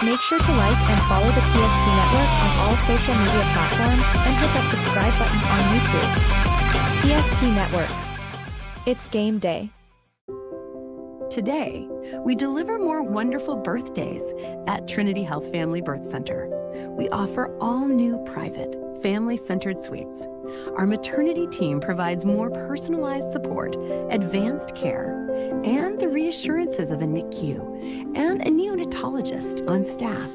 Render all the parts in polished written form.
Make sure to like and follow the PSP Network on all social media platforms and hit that subscribe button on YouTube. PSP Network. It's game day. Today, we deliver more wonderful birthdays at Trinity Health Family Birth Center. We offer all new private, family-centered suites. Our maternity team provides more personalized support, advanced care, and the reassurances of a NICU and a neonatologist on staff.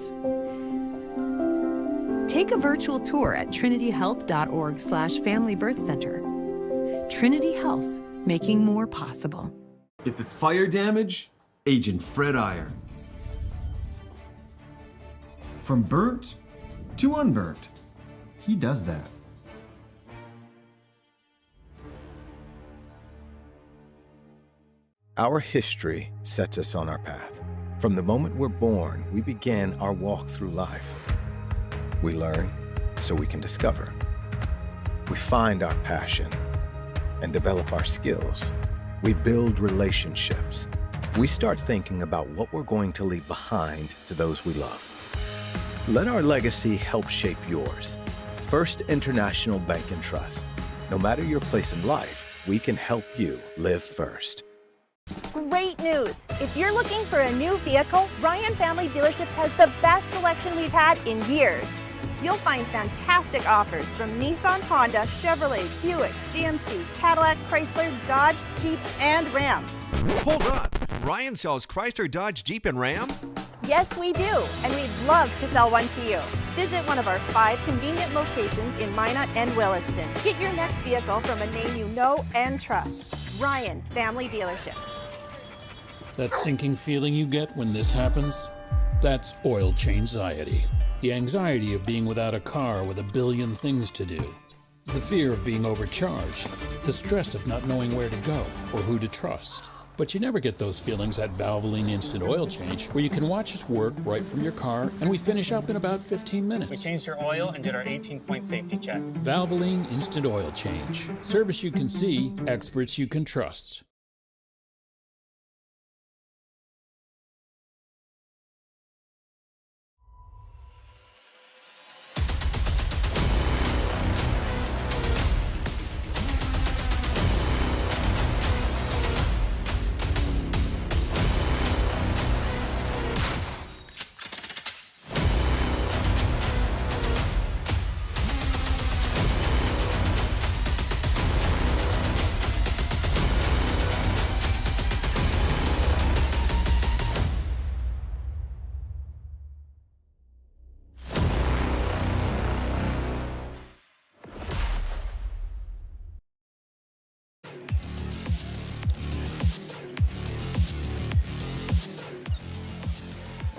Take a virtual tour at trinityhealth.org/familybirthcenter. Trinity Health, making more possible. If it's fire damage, Agent Fred Iron. From burnt to unburnt, he does that. Our history sets us on our path. From the moment we're born, we begin our walk through life. We learn so we can discover. We find our passion and develop our skills. We build relationships. We start thinking about what we're going to leave behind to those we love. Let our legacy help shape yours. First International Bank and Trust. No matter your place in life, we can help you live first. Great news! If you're looking for a new vehicle, Ryan Family Dealerships has the best selection we've had in years. You'll find fantastic offers from Nissan, Honda, Chevrolet, Buick, GMC, Cadillac, Chrysler, Dodge, Jeep, and Ram. Hold on! Ryan sells Chrysler, Dodge, Jeep, and Ram? Yes, we do, and we'd love to sell one to you. Visit one of our 5 convenient locations in Minot and Williston. Get your next vehicle from a name you know and trust. Ryan Family Dealerships. That sinking feeling you get when this happens? That's oil change anxiety. The anxiety of being without a car with a billion things to do. The fear of being overcharged. The stress of not knowing where to go or who to trust. But you never get those feelings at Valvoline Instant Oil Change, where you can watch us work right from your car, and we finish up in about 15 minutes. We changed your oil and did our 18-point safety check. Valvoline Instant Oil Change. Service you can see, experts you can trust.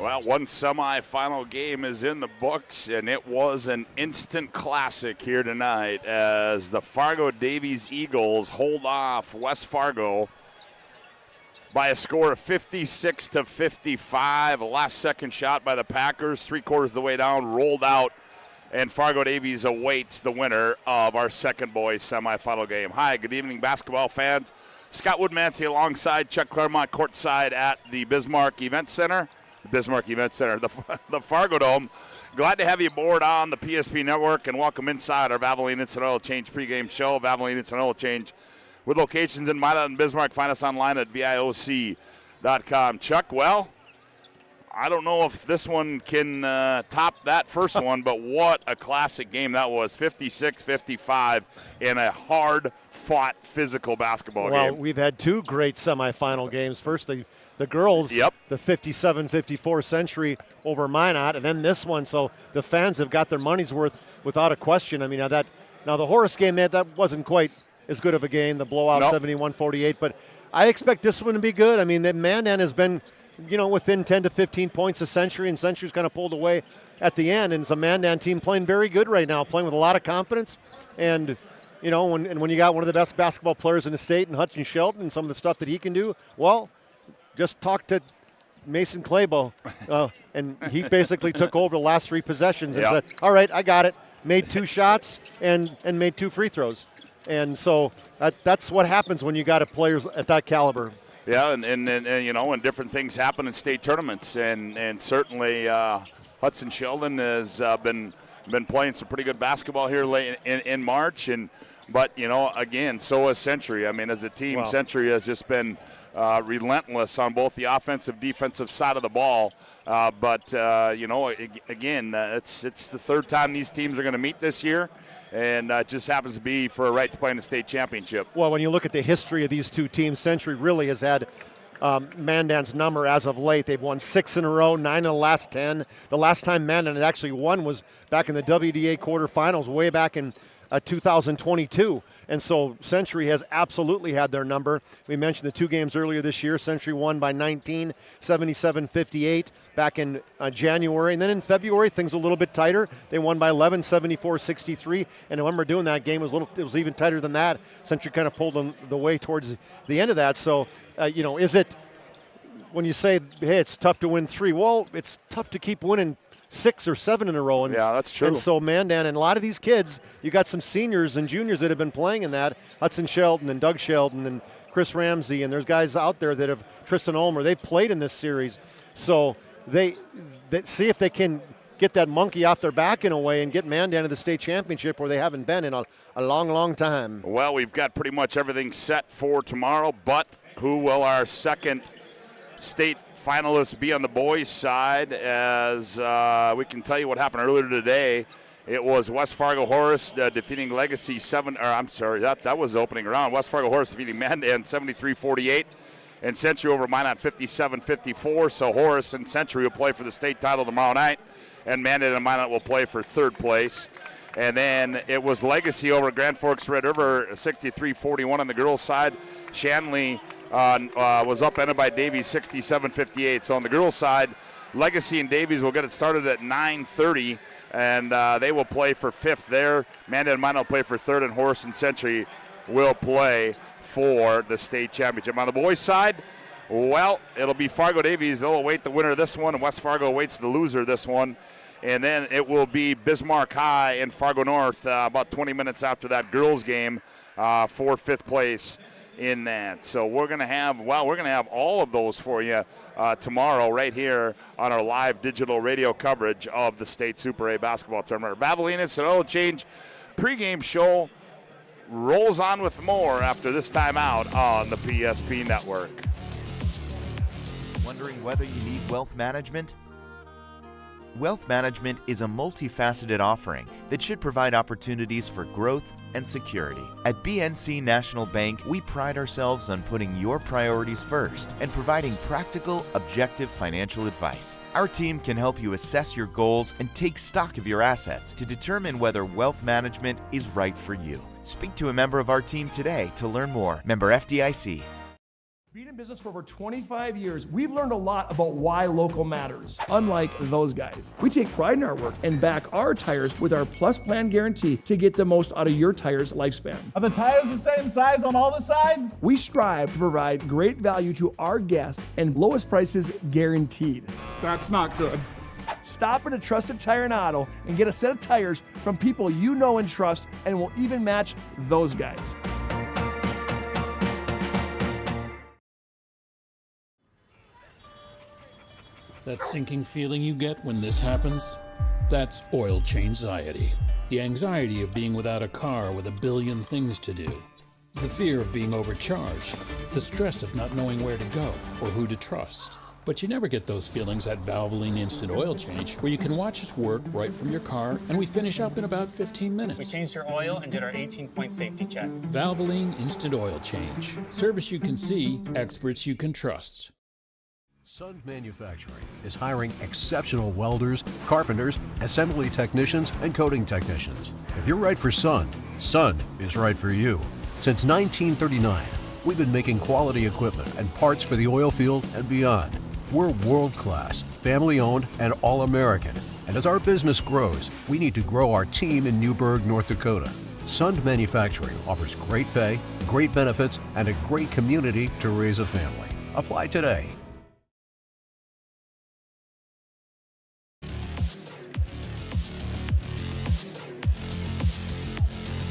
Well, one semifinal game is in the books, and it was an instant classic here tonight as the Fargo-Davies Eagles hold off West Fargo by a score of 56-55. A last-second shot by the Packers, 3/4 of the way down, rolled out, and Fargo-Davies awaits the winner of our second boys semifinal game. Hi, good evening, basketball fans. Scott WOODMANSEE alongside Chuck Claremont courtside at the Bismarck Event Center. The Fargo Dome. Glad to have you aboard on the PSP Network and welcome inside our Valvoline Instant Oil Change pregame show. Valvoline Instant Oil Change with locations in Minot and Bismarck. Find us online at VIOC.com. Chuck, well, I don't know if this one can top that first one, but what a classic game that was. 56-55 in a hard-fought physical basketball game. Well, we've had 2 great semifinal games. First, the girls, the 57-54 Century over Minot, and then this one. So the fans have got their money's worth without a question. I mean, now the Horace game, that wasn't quite as good of a game, the blowout 71-48, but I expect this one to be good. I mean, the Mandan has been, within 10 to 15 points of Century, and Century's kind of pulled away at the end, and it's a Mandan team playing very good right now, playing with a lot of confidence, and when you got one of the best basketball players in the state, and Hudson Shelton, and some of the stuff that he can do, well, just talk to Mason Claybo, and he basically took over the last 3 possessions and said, all right, I got it. Made 2 shots and made 2 free throws. And so that's what happens when you got players at that caliber. Yeah, and you know, and different things happen in state tournaments, and certainly Hudson Sheldon has been playing some pretty good basketball here late in March, but you know, again, so has Century. I mean, as a team, Century has just been relentless on both the offensive, defensive side of the ball. But you know, again, it's the third time these teams are going to meet this year. And it just happens to be for a right to play in the state championship. Well, when you look at the history of these two teams, Century really has had Mandan's number as of late. They've won 6 in a row, 9 in the last 10. The last time Mandan had actually won was back in the WDA quarterfinals way back in 2022. And so Century has absolutely had their number. We mentioned the 2 games earlier this year. Century won by 19, 77-58 back in January. And then in February, things were a little bit tighter. They won by 11, 74-63. And I remember doing that game, it was even tighter than that. Century kind of pulled them the way towards the end of that. So, you know, is it, when you say, hey, it's tough to win 3, well, it's tough to keep winning 6 or 7 in a row. And yeah, that's true. And so Mandan and a lot of these kids, you got some seniors and juniors that have been playing in that. Hudson Sheldon and Doug Sheldon and Chris Ramsey, and there's guys out there that have, Tristan Ulmer, they've played in this series. So they see if they can get that monkey off their back in a way and get Mandan to the state championship where they haven't been in a long, long time. Well, we've got pretty much everything set for tomorrow, but who will our second state finalists be on the boys' side? As we can tell you what happened earlier today. It was West Fargo Horace defeating Legacy that was the opening round. West Fargo Horace defeating Mandan 73-48, and Century over Minot 57-54. So Horace and Century will play for the state title tomorrow night, and Mandan and Minot will play for 3rd place. And then it was Legacy over Grand Forks Red River 63-41 on the girls' side. Shanley was upended by Davies 67-58. So on the girls' side, Legacy and Davies will get it started at 9:30, and they will play for 5th there. Mandan and Minot will play for 3rd, and Horace and Century will play for the state championship. On the boys' side, well, it'll be Fargo Davies. They'll await the winner of this one, and West Fargo awaits the loser of this one. And then it will be Bismarck High and Fargo North about 20 minutes after that girls' game for 5th place in that. So we're going to have all of those for you tomorrow right here on our live digital radio coverage of the state Super A basketball tournament. Valvoline Instant Oil Change pregame show rolls on with more after this timeout on the PSP network. Wondering whether you need wealth management? Wealth management is a multifaceted offering that should provide opportunities for growth and security. At BNC National Bank, we pride ourselves on putting your priorities first and providing practical, objective financial advice. Our team can help you assess your goals and take stock of your assets to determine whether wealth management is right for you. Speak to a member of our team today to learn more. Member FDIC. Being in business for over 25 years, we've learned a lot about why local matters. Unlike those guys, we take pride in our work and back our tires with our Plus Plan guarantee to get the most out of your tire's lifespan. Are the tires the same size on all the sides? We strive to provide great value to our guests and lowest prices guaranteed. That's not good. Stop at a trusted tire and auto and get a set of tires from people you know and trust, and will even match those guys. That sinking feeling you get when this happens? That's oil change anxiety. The anxiety of being without a car with a billion things to do. The fear of being overcharged. The stress of not knowing where to go or who to trust. But you never get those feelings at Valvoline Instant Oil Change, where you can watch us work right from your car, and we finish up in about 15 minutes. We changed your oil and did our 18-point safety check. Valvoline Instant Oil Change. Service you can see, experts you can trust. Sund Manufacturing is hiring exceptional welders, carpenters, assembly technicians, and coating technicians. If you're right for Sund, Sund is right for you. Since 1939, we've been making quality equipment and parts for the oil field and beyond. We're world-class, family-owned, and all-American. And as our business grows, we need to grow our team in Newburgh, North Dakota. Sund Manufacturing offers great pay, great benefits, and a great community to raise a family. Apply today.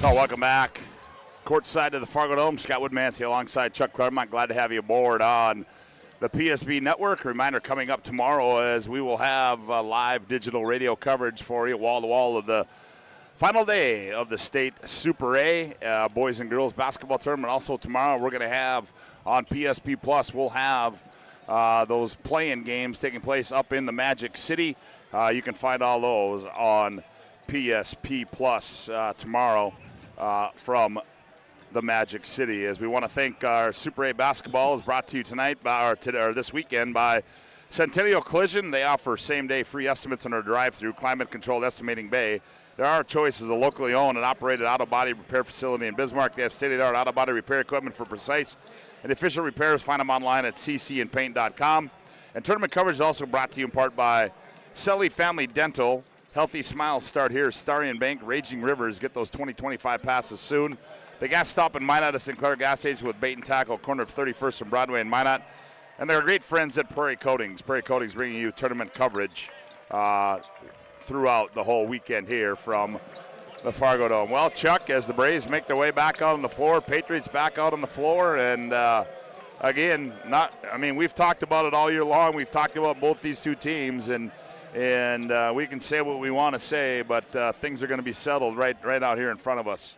Oh, welcome back. courtside of the Fargo Dome. Scott WOODMANSEE alongside Chuck Claremont. Glad to have you aboard on the PSB Network. Reminder coming up tomorrow as we will have live digital radio coverage for you, wall-to-wall of the final day of the state Super A boys and girls basketball tournament. Also tomorrow we're going to have on PSP Plus, we'll have those play-in games taking place up in the Magic City. You can find all those on PSP Plus tomorrow from the Magic City. As we want to thank our Super A basketball is brought to you tonight or this weekend by Centennial Collision. They offer same-day free estimates on our drive-through climate-controlled estimating bay. There are choices, a locally owned and operated auto body repair facility in Bismarck. They have state-of-the-art auto body repair equipment for precise and efficient repairs. Find them online at ccandpaint.com. And tournament coverage is also brought to you in part by Selly Family Dental. Healthy smiles start here. Starion Bank, Raging Rivers. Get those 2025 passes soon. The gas stop in Minot at Sinclair Gas Station with bait and tackle, corner of 31st and Broadway in Minot. And they're great friends at Prairie Coatings. Prairie Coatings bringing you tournament coverage throughout the whole weekend here from the Fargo Dome. Well, Chuck, as the Braves make their way back out on the floor, Patriots back out on the floor, and again, we've talked about it all year long. We've talked about both these two teams, and we can say what we want to say, but things are going to be settled right out here in front of us.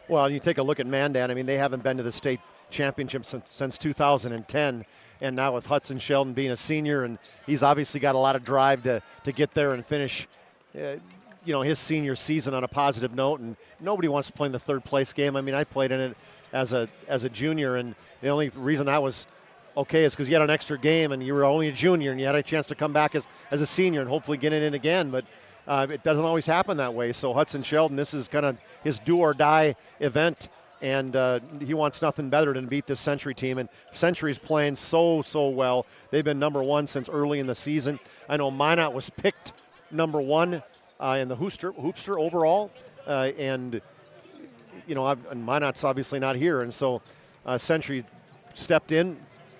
Well, you take a look at Mandan. I mean, they haven't been to the state championship since 2010, and now with Hudson Sheldon being a senior, and he's obviously got a lot of drive to get there and finish his senior season on a positive note. And nobody wants to play in the third place game. I mean, I played in it as a junior, and the only reason that was okay is because you had an extra game and you were only a junior and you had a chance to come back as a senior and hopefully get it in again. But it doesn't always happen that way. So Hudson Sheldon, this is kind of his do or die event, and he wants nothing better than beat this Century team. And Century's playing so well. They've been number one since early in the season. I know Minot was picked number one in the Hoopster overall, and Minot's obviously not here, and so Century stepped in,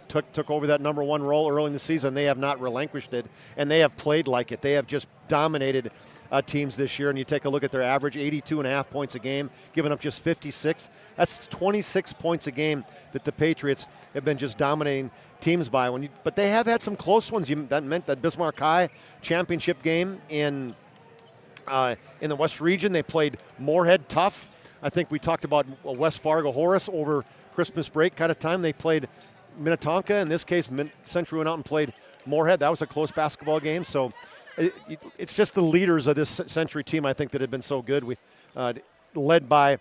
took over that number one role early in the season. They have not relinquished it, and they have played like it. They have just dominated teams this year, and you take a look at their average, 82.5 points a game, giving up just 56. That's 26 points a game that the Patriots have been just dominating teams by. But they have had some close ones. That meant that Bismarck High championship game in the West Region. They played Moorhead tough. I think we talked about West Fargo Horace over Christmas break kind of time. They played Minnetonka. In this case, Century went out and played Moorhead. That was a close basketball game. So it's just the leaders of this Century team, I think, that have been so good. We led by,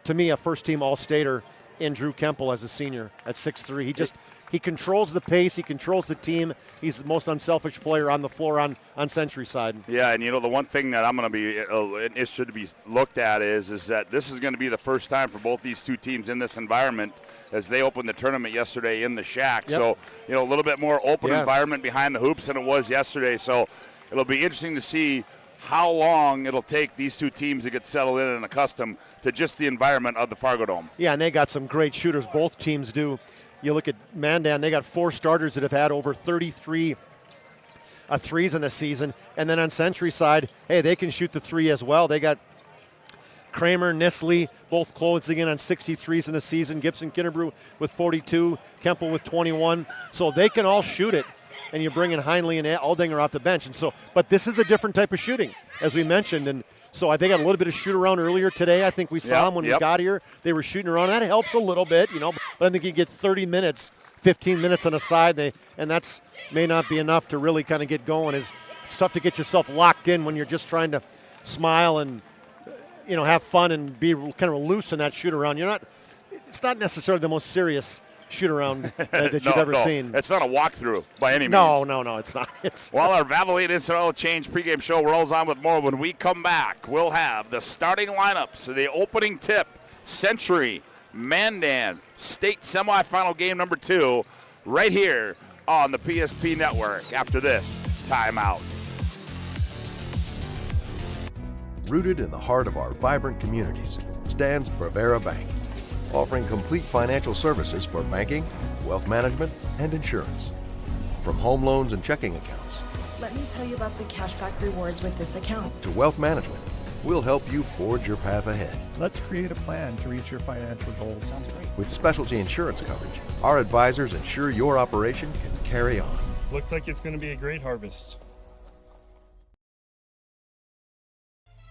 to me, a first-team All-Stater in Drew Kemple as a senior at 6'3". He controls the pace. He controls the team. He's the most unselfish player on the floor on Century side. Yeah, and the one thing that I'm going to be interested to be looked at is that this is going to be the first time for both these two teams in this environment as they opened the tournament yesterday in the Shack. Yep. So, a little bit more open environment behind the hoops than it was yesterday. So it'll be interesting to see how long it'll take these two teams to get settled in and accustomed to just the environment of the Fargo Dome. Yeah, and they got some great shooters. Both teams do. You look at Mandan, they got 4 starters that have had over 33 threes in the season. And then on Century side, hey, they can shoot the three as well. They got Kramer, Nisley, both closing in on 63s in the season. Gibson Kinnerbrew with 42, Kemple with 21. So they can all shoot it. And you bring in Heinley and Aldinger off the bench. And so, but this is a different type of shooting, as we mentioned. And so they got a little bit of shoot around earlier today. I think we saw them when we got here. They were shooting around. That helps a little bit, But I think you get 30 minutes, 15 minutes on a side, and that's may not be enough to really kind of get going. It's tough to get yourself locked in when you're just trying to smile and have fun and be kind of loose in that shoot around. It's not necessarily the most serious shoot around that you've ever seen. It's not a walkthrough by any means. No, it's not. While our Valvoline Instant Oil Change pregame show rolls on with more, when we come back, we'll have the starting lineups, the opening tip, Century, Mandan, state semifinal game number 2, right here on the PSP Network after this timeout. Rooted in the heart of our vibrant communities stands Brevera Bank, offering complete financial services for banking, wealth management, and insurance. From home loans and checking accounts, let me tell you about the cashback rewards with this account, to wealth management, we'll help you forge your path ahead. Let's create a plan to reach your financial goals. Sounds great. With specialty insurance coverage, our advisors ensure your operation can carry on. Looks like it's going to be a great harvest.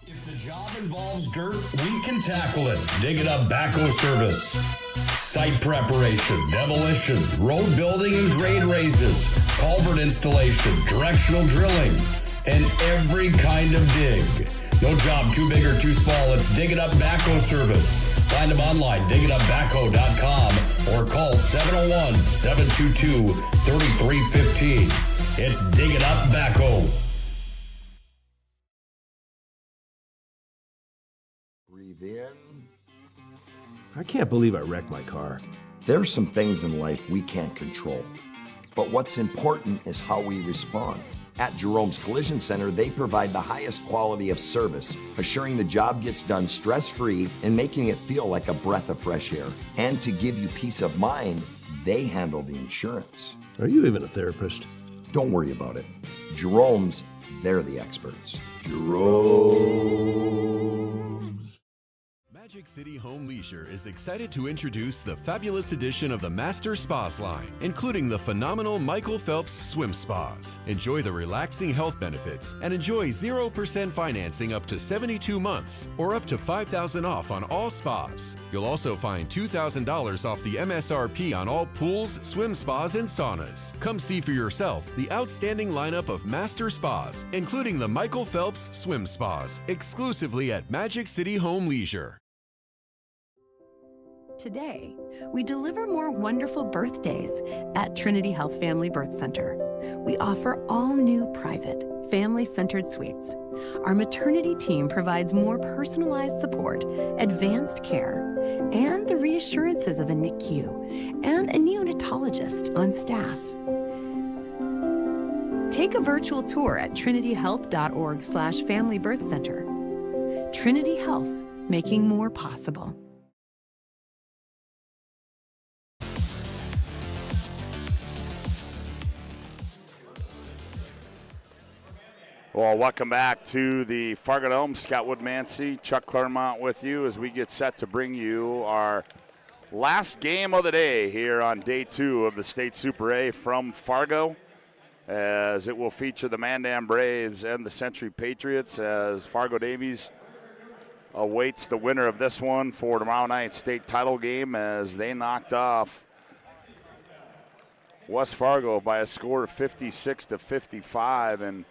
If the job involves dirt, we can tackle it. Dig It Up Backhoe Service. Site preparation, demolition, road building and grade raises, culvert installation, directional drilling, and every kind of dig. No job too big or too small. It's Dig It Up Backhoe Service. Find them online, digitupbackhoe.com, or call 701-722-3315. It's Dig It Up Backhoe. Breathe in. I can't believe I wrecked my car. There's some things in life we can't control, but what's important is how we respond. At Jerome's Collision Center, they provide the highest quality of service, assuring the job gets done stress-free and making it feel like a breath of fresh air. And to give you peace of mind, they handle the insurance. Are you even a therapist? Don't worry about it. Jerome's, they're the experts. Jerome's. Magic City Home Leisure is excited to introduce the fabulous edition of the Master Spas line, including the phenomenal Michael Phelps Swim Spas. Enjoy the relaxing health benefits and enjoy 0% financing up to 72 months or up to $5,000 off on all spas. You'll also find $2,000 off the MSRP on all pools, swim spas, and saunas. Come see for yourself the outstanding lineup of Master Spas, including the Michael Phelps Swim Spas, exclusively at Magic City Home Leisure. Today, we deliver more wonderful birthdays at Trinity Health Family Birth Center. We offer all new private, family-centered suites. Our maternity team provides more personalized support, advanced care, and the reassurances of a NICU and a neonatologist on staff. Take a virtual tour at trinityhealth.org/Family Birth Center. Trinity Health, making more possible. Well, welcome back to the Fargo Dome. Scott WOODMANSEE, Chuck Claremont with you as we get set to bring you our last game of the day here on day 2 of the State Super A from Fargo, as it will feature the Mandan Braves and the Century Patriots, as Fargo Davies awaits the winner of this one for tomorrow night's state title game, as they knocked off West Fargo by a score of 56-55. And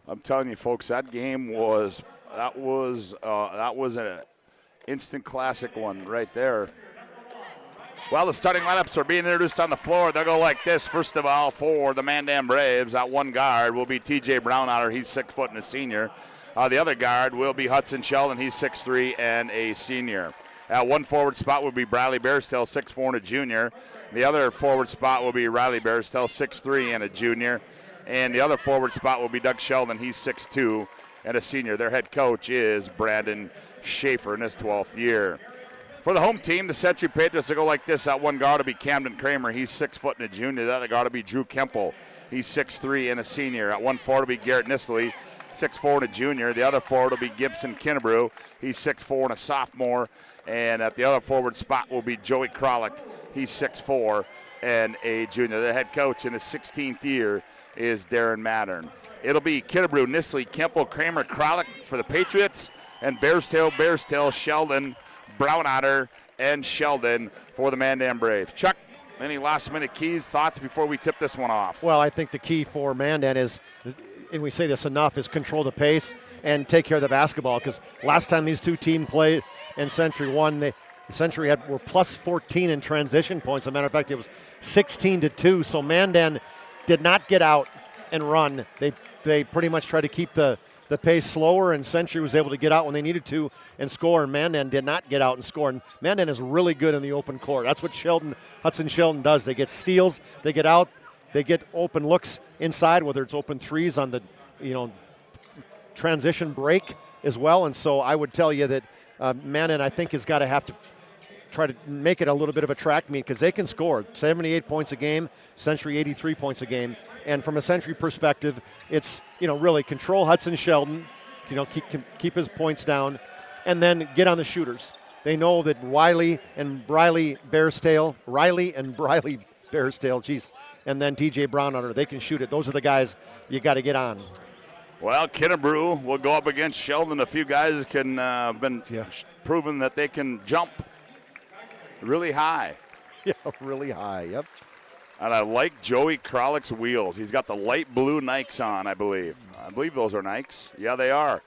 I'm telling you, folks, that game was an instant classic one right there. Well, the starting lineups are being introduced on the floor. They'll go like this. First of all, for the Mandan Braves, at one guard will be T.J. Brownotter. He's 6 foot and a senior. The other guard will be Hudson Sheldon. He's 6'3" and a senior. At one forward spot will be Bradley Bearstill, 6'4" and a junior. The other forward spot will be Riley Bearstill, 6'3" and a junior. And the other forward spot will be Doug Sheldon. He's 6'2" and a senior. Their head coach is Brandon Schaefer in his 12th year. For the home team, the Century Patriots will go like this. At one guard will be Camden Kramer. He's 6 foot and a junior. The other guard will be Drew Kemple. He's 6'3" and a senior. At one forward will be Garrett Nisley, 6'4" and a junior. The other forward will be Gibson Kinnebrew. He's 6'4" and a sophomore. And at the other forward spot will be Joey Kralik. He's 6'4" and a junior. The head coach in his 16th year is Darren Mattern. It'll be Kinnebrew, Nisley, Kemple, Kramer, Kralik for the Patriots, and Bearstill, Sheldon, Brownotter, and Sheldon for the Mandan Braves. Chuck, any last-minute keys, thoughts before we tip this one off? Well, I think the key for Mandan is, and we say this enough, is control the pace and take care of the basketball, because last time these two teams played and Century won, the Century were plus 14 in transition points. As a matter of fact, it was 16-2, so Mandan did not get out and run. They pretty much tried to keep the pace slower, and Century was able to get out when they needed to and score, and Mandan did not get out and score. And Mandan is really good in the open court. That's what Hudson Sheldon does. They get steals, they get out, they get open looks inside, whether it's open threes on the transition break as well. And so I would tell you that Mandan, I think, has got to have to try to make it a little bit of a track meet, because they can score 78 points a game, Century 83 points a game. And from a Century perspective, it's, really control Hudson Sheldon, keep his points down, and then get on the shooters. They know that Riley and Briley Bearstail, geez, and then TJ Brownwater, they can shoot it. Those are the guys you got to get on. Well, Kennebrew will go up against Sheldon. A few guys can been proven that they can jump really high. Yeah, really high, yep. And I like Joey Krolick's wheels. He's got the light blue Nikes on, I believe. I believe those are Nikes. Yeah, they are.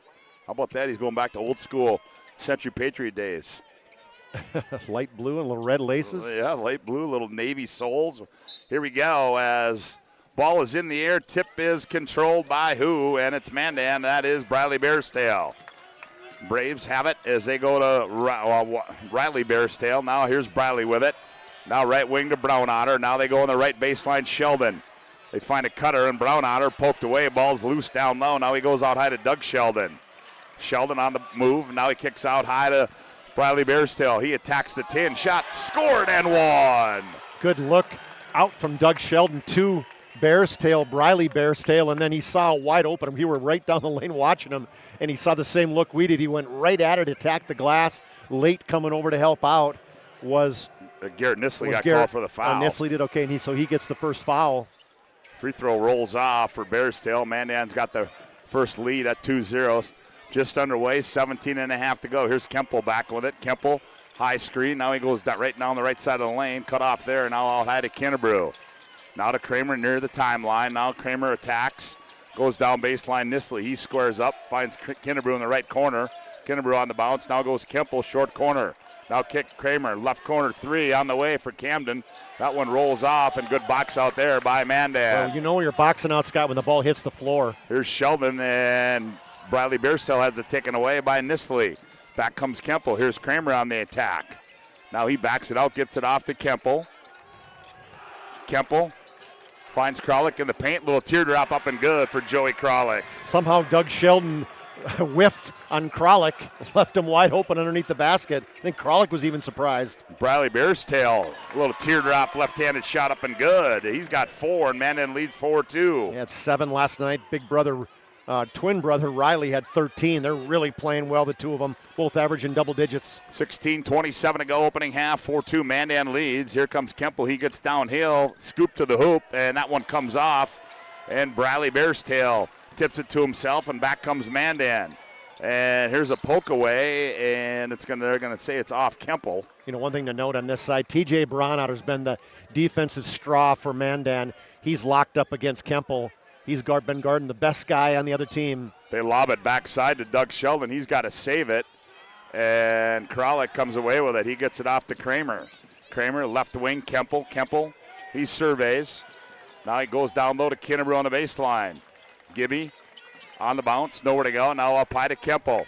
How about that? He's going back to old school Century Patriot days. Light blue and little red laces. Yeah, light blue, little navy soles. Here we go as ball is in the air. Tip is controlled by who? And it's Mandan. That is Briley Bearstail. Braves have it as they go to Riley Bearstail. Now here's Briley with it. Now right wing to Brownotter. Now they go on the right baseline, Sheldon. They find a cutter, and Brownotter poked away. Ball's loose down low. Now he goes out high to Doug Sheldon. Sheldon on the move. Now he kicks out high to Briley Bearstail. He attacks the 10. Shot scored and one. Good look out from Doug Sheldon to Briley Bearstail, and then he saw wide open. We were right down the lane watching him, and he saw the same look we did. He went right at it, attacked the glass. Late coming over to help out was Garrett Nisley got called for the foul. Nisley did okay, and so he gets the first foul. Free throw rolls off for Bearstail. Mandan's got the first lead at 2-0. Just underway, 17.5 to go. Here's Kemple back with it. Kemple, high screen. Now he goes right down the right side of the lane. Cut off there. Now out high to Kennebrew. Now to Kramer near the timeline. Now Kramer attacks. Goes down baseline. Nisley, he squares up. Finds Kennebrew in the right corner. Kennebrew on the bounce. Now goes Kemple, short corner. Now kick Kramer. Left corner three on the way for Camden. That one rolls off, and good box out there by Mandan. Well, you know you're boxing out, Scott, when the ball hits the floor. Here's Sheldon, and Briley Bearstail has it taken away by Nisley. Back comes Kemple. Here's Kramer on the attack. Now he backs it out, gets it off to Kemple. Kemple finds Krolick in the paint. Little teardrop up and good for Joey Krolick. Somehow Doug Sheldon whiffed on Krolick, left him wide open underneath the basket. I think Krolick was even surprised. Briley Bearstail, a little teardrop left-handed shot up and good. He's got 4, and Mandan leads 4-2. He had 7 last night. Big brother, twin brother Riley had 13. They're really playing well, the two of them, both averaging double digits. 16:27 to go, opening half, 4-2. Mandan leads. Here comes Kemple. He gets downhill, scoop to the hoop, and that one comes off. And Briley Bearstail tips it to himself, and back comes Mandan. And here's a poke away, and they're going to say it's off Kemple. You know, one thing to note on this side, TJ Brownwater's been the defensive straw for Mandan. He's locked up against Kemple. He's been guarding the best guy on the other team. They lob it backside to Doug Sheldon. He's got to save it, and Krolick comes away with it. He gets it off to Kramer. Kramer, left wing, Kemple. Kemple, he surveys. Now he goes down low to Kennebrew on the baseline. Gibby on the bounce, nowhere to go. Now up high to Kemple.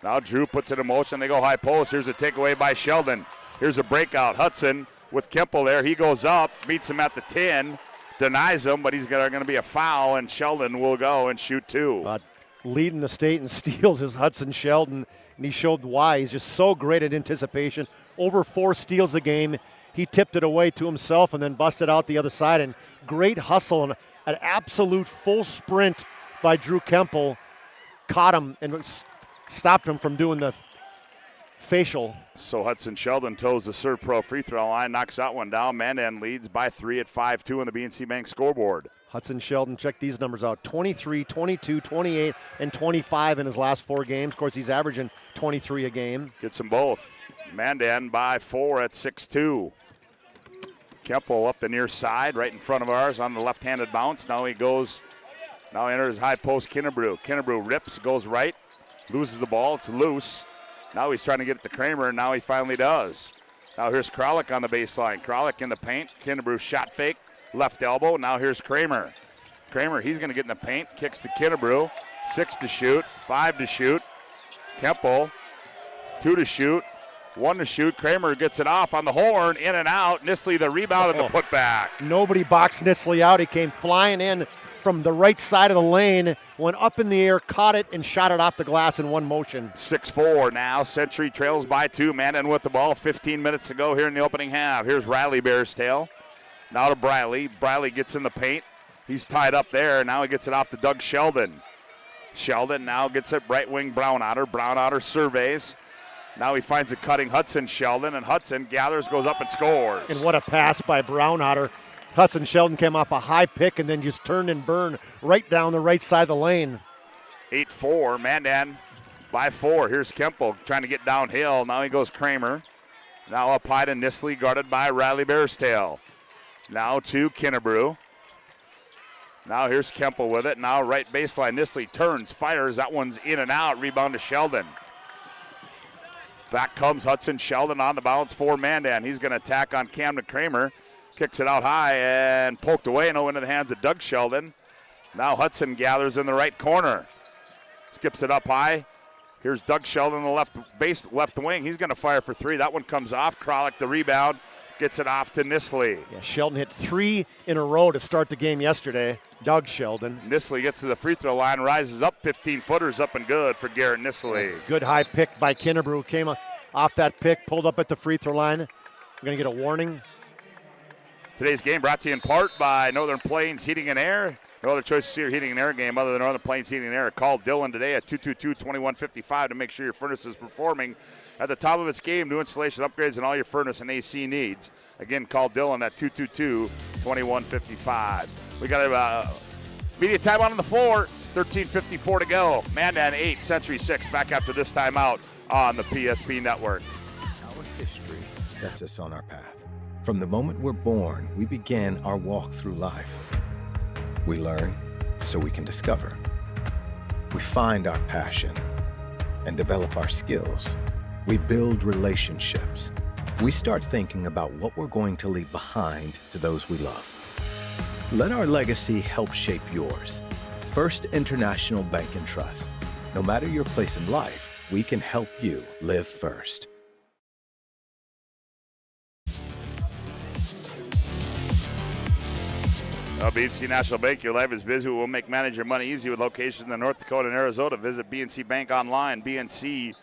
Now Drew puts it in motion. They go high post. Here's a takeaway by Sheldon. Here's a breakout. Hudson with Kemple there. He goes up, meets him at the 10, denies him, but he's going to be a foul, and Sheldon will go and shoot 2. Leading the state in steals is Hudson Sheldon, and he showed why. He's just so great at anticipation. Over 4 steals a game. He tipped it away to himself and then busted out the other side. And great hustle and an absolute full sprint by Drew Kemple. Caught him and stopped him from doing the facial. So Hudson Sheldon toes the Serve Pro free throw line, knocks that one down. Mandan leads by 3 at 5-2 on the BNC Bank scoreboard. Hudson Sheldon, check these numbers out. 23, 22, 28, and 25 in his last 4 games. Of course, he's averaging 23 a game. Gets them both. Mandan by 4 at 6-2. Kemple up the near side, right in front of ours on the left-handed bounce. Now enters high post Kennebrew. Kennebrew rips, goes right, loses the ball. It's loose. Now he's trying to get it to Kramer, and now he finally does. Now here's Krolick on the baseline. Krolick in the paint. Kennebrew shot fake, left elbow. Now here's Kramer. Kramer, he's going to get in the paint, kicks to Kennebrew. 6 to shoot, 5 to shoot. Kemple, 2 to shoot. 1 to shoot. Kramer gets it off on the horn, in and out. Nisley the rebound and the putback. Nobody boxed Nisley out. He came flying in from the right side of the lane, went up in the air, caught it, and shot it off the glass in one motion. 6-4 now. Century trails by 2. Mandan with the ball. 15 minutes to go here in the opening half. Here's Riley Bearstail. Now to Briley. Briley gets in the paint. He's tied up there. Now he gets it off to Doug Sheldon. Sheldon now gets it right wing Brownotter. Brownotter surveys. Now he finds a cutting Hudson Sheldon, and Hudson gathers, goes up and scores. And what a pass by Brownotter. Hudson Sheldon came off a high pick and then just turned and burned right down the right side of the lane. 8-4, Mandan by 4. Here's Kemple trying to get downhill. Now he goes Kramer. Now up high to Nisley, guarded by Riley Bearstail. Now to Kinnebrew. Now here's Kemple with it. Now right baseline. Nisley turns, fires. That one's in and out. Rebound to Sheldon. Back comes Hudson Sheldon on the bounce for Mandan. He's going to attack on Camden Kramer. Kicks it out high and poked away. No into the hands of Doug Sheldon. Now Hudson gathers in the right corner. Skips it up high. Here's Doug Sheldon, the left wing. He's going to fire for 3. That one comes off. Kralik the rebound. Gets it off to Nisley. Yeah, Sheldon hit 3 in a row to start the game yesterday. Doug Sheldon. Nisley gets to the free throw line, rises up 15-footers up and good for Garrett Nisley. Good high pick by Kinnebrew. Came off that pick, pulled up at the free throw line. We're going to get a warning. Today's game brought to you in part by Northern Plains Heating and Air. No other choice to see your heating and air game other than Northern Plains Heating and Air. Call Dylan today at 222-2155 to make sure your furnace is performing at the top of its game. New installation upgrades and all your furnace and AC needs. Again, call Dylan at 222-2155. We got a media timeout on the floor. 13:54 to go. Mandan 8, Century 6. Back after this timeout on the PSP Network. Our history sets us on our path. From the moment we're born, we begin our walk through life. We learn so we can discover. We find our passion and develop our skills. We build relationships. We start thinking about what we're going to leave behind to those we love. Let our legacy help shape yours. First International Bank and Trust. No matter your place in life, we can help you live first. BNC National Bank, your life is busy. We'll make manage your money easy with locations in North Dakota and Arizona. Visit BNC Bank online, BNC.bank.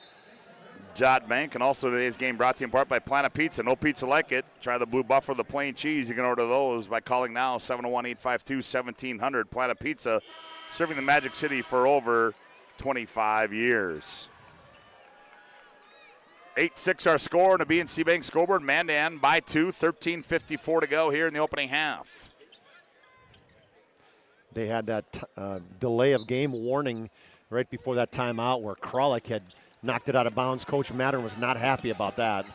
And also today's game brought to you in part by Planet Pizza. No pizza like it. Try the blue buffer, the plain cheese. You can order those by calling now, 701-852-1700. Planet Pizza, serving the Magic City for over 25 years. 8-6 our score on the BNC Bank scoreboard. Mandan by 2, 13:54 to go here in the opening half. They had that delay of game warning right before that timeout where Kralik had knocked it out of bounds. Coach Mattern was not happy about that.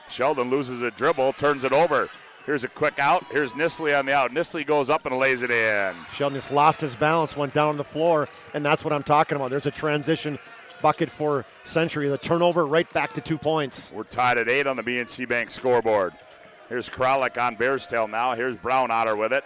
Sheldon loses a dribble, turns it over. Here's a quick out. Here's Nisley on the out. Nisley goes up and lays it in. Sheldon just lost his balance, went down on the floor, and that's what I'm talking about. There's a transition bucket for Century. The turnover right back to 2 points. We're tied at 8 on the BNC Bank scoreboard. Here's Kralik on Bearstail now. Here's Brownotter with it.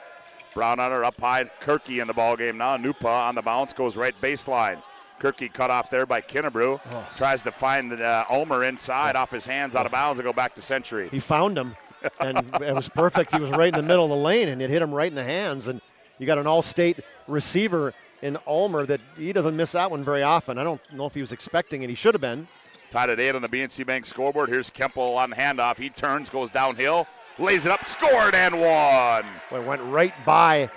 Brownotter up high. Kirky in the ballgame now. Nupa on the bounce, goes right baseline. Kirky cut off there by Kinnebrew. Tries to find Ulmer inside, off his hands, out of bounds, and go back to Century. He found him, and it was perfect. He was right in the middle of the lane, and it hit him right in the hands. And you got an all-state receiver in Ulmer that he doesn't miss that one very often. I don't know if he was expecting it. He should have been. Tied at 8 on the BNC Bank scoreboard. Here's Kemple on the handoff. He turns, goes downhill, lays it up, scored, and one. Well, it went right by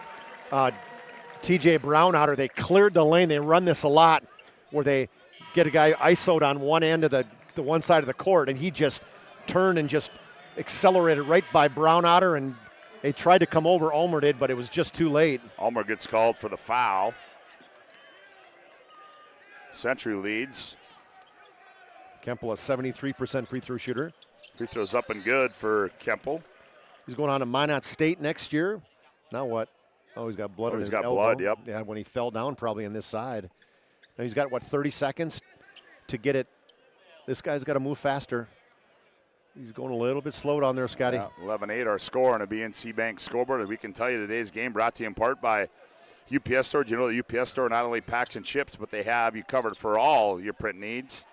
TJ Brownotter. They cleared the lane. They run this a lot where they get a guy isoed on one end of the one side of the court, and he just turned and just accelerated right by Brownotter, and they tried to come over, Ulmer did, but it was just too late. Ulmer gets called for the foul. Century leads. Kemple, a 73% free throw shooter. Free throws up and good for Kemple. He's going on to Minot State next year. Now what? Oh, he's got blood on his elbow. He's got blood, yep. Yeah, when he fell down probably on this side. Now he's got, 30 seconds to get it. This guy's got to move faster. He's going a little bit slow down there, Scotty. Yeah, 11-8 our score on a BNC Bank scoreboard. We can tell you today's game brought to you in part by UPS Store. Do you know the UPS Store not only packs and ships, but they have you covered for all your print needs.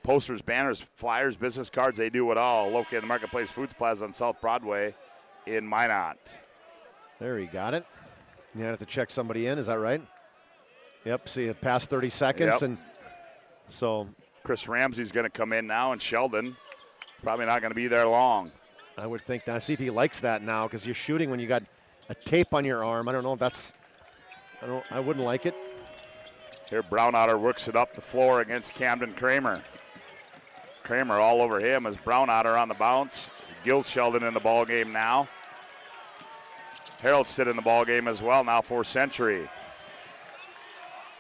Posters, banners, flyers, business cards, they do it all. Located in the Marketplace Foods Plaza on South Broadway in Minot. There, he got it. You have to check somebody in, is that right? Yep, see it past 30 seconds. Yep. And so Chris Ramsey's going to come in now, and Sheldon probably not going to be there long. I would think. Now, see if he likes that now, because you're shooting when you got a tape on your arm. I don't know if that's, I wouldn't like it. Here Brownouter works it up the floor against Camden Kramer. Kramer all over him as Brownouter on the bounce. Gil Sheldon in the ball game now. Haroldstead in the ball game as well now for Century.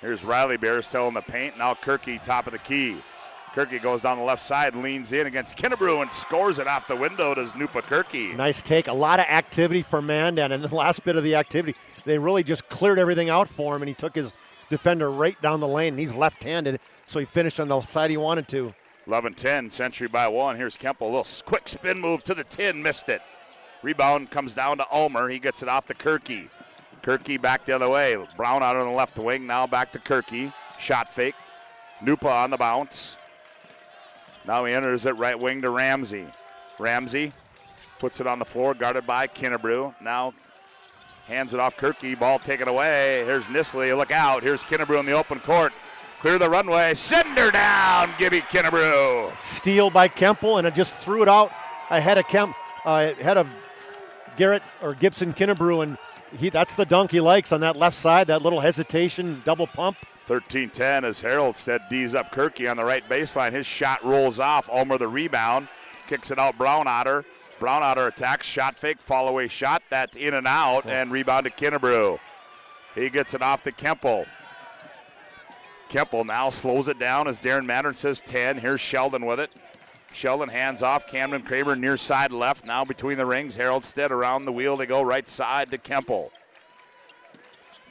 Here's Riley Bear still in the paint. Now Kirky top of the key. Kirky goes down the left side, leans in against Kinnebrew and scores it off the window to Snupa Kirky. Nice take. A lot of activity for Mandan, and the last bit of the activity, they really just cleared everything out for him, and he took his defender right down the lane, and he's left-handed, so he finished on the side he wanted to. 11-10, Century by 1. Here's Kemple, a little quick spin move to the tin, missed it. Rebound comes down to Ulmer. He gets it off to Kirky. Kirky back the other way. Brown out on the left wing, now back to Kirky. Shot fake. Nupa on the bounce. Now he enters it right wing to Ramsey. Ramsey puts it on the floor, guarded by Kinnebrew. Now hands it off Kirky. Ball taken away. Here's Nisley. Look out. Here's Kinnebrew in the open court. Clear the runway. Send her down. Gibby Kinnebrew. Steal by Kemple, and it just threw it out ahead of Garrett or Gibson Kinnebrew, and that's the dunk he likes on that left side, that little hesitation, double pump. 13-10 as Haroldstead D's up Kirky on the right baseline. His shot rolls off. Ulmer the rebound. Kicks it out Brownouter. Brownouter attacks. Shot fake. Fall away shot. That's in and out. And rebound to Kinnebrew. He gets it off to Kemple. Kemple now slows it down as Darren Mattern says 10. Here's Sheldon with it. Sheldon hands off. Camden Kramer near side left. Now between the rings. Haroldstead around the wheel. They go right side to Kemple.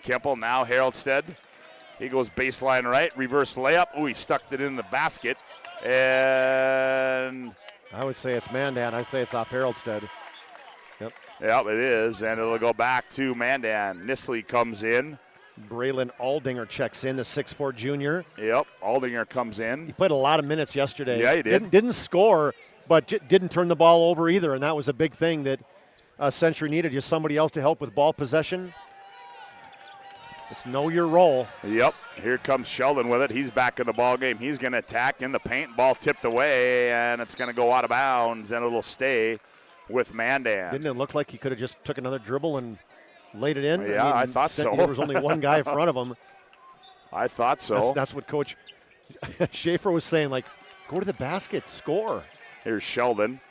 Kemple now Haroldstead. He goes baseline right. Reverse layup. Oh, he stuck it in the basket. And I would say it's Mandan. I'd say it's off Haroldstead. Yep. Yep, it is. And it'll go back to Mandan. Nisley comes in. Braylon Aldinger checks in, the 6'4 junior. Yep, Aldinger comes in. He played a lot of minutes yesterday. Yeah, he did. Didn't score, but didn't turn the ball over either, and that was a big thing that Century needed, just somebody else to help with ball possession. It's know your role. Yep, here comes Sheldon with it. He's back in the ball game. He's going to attack in the paint. Ball tipped away, and it's going to go out of bounds, and it'll stay with Mandan. Didn't it look like he could have just took another dribble and laid it in? Yeah, I thought so. There was only one guy in front of him. I thought so. That's what Coach Schaefer was saying, like, go to the basket, score. Here's Sheldon.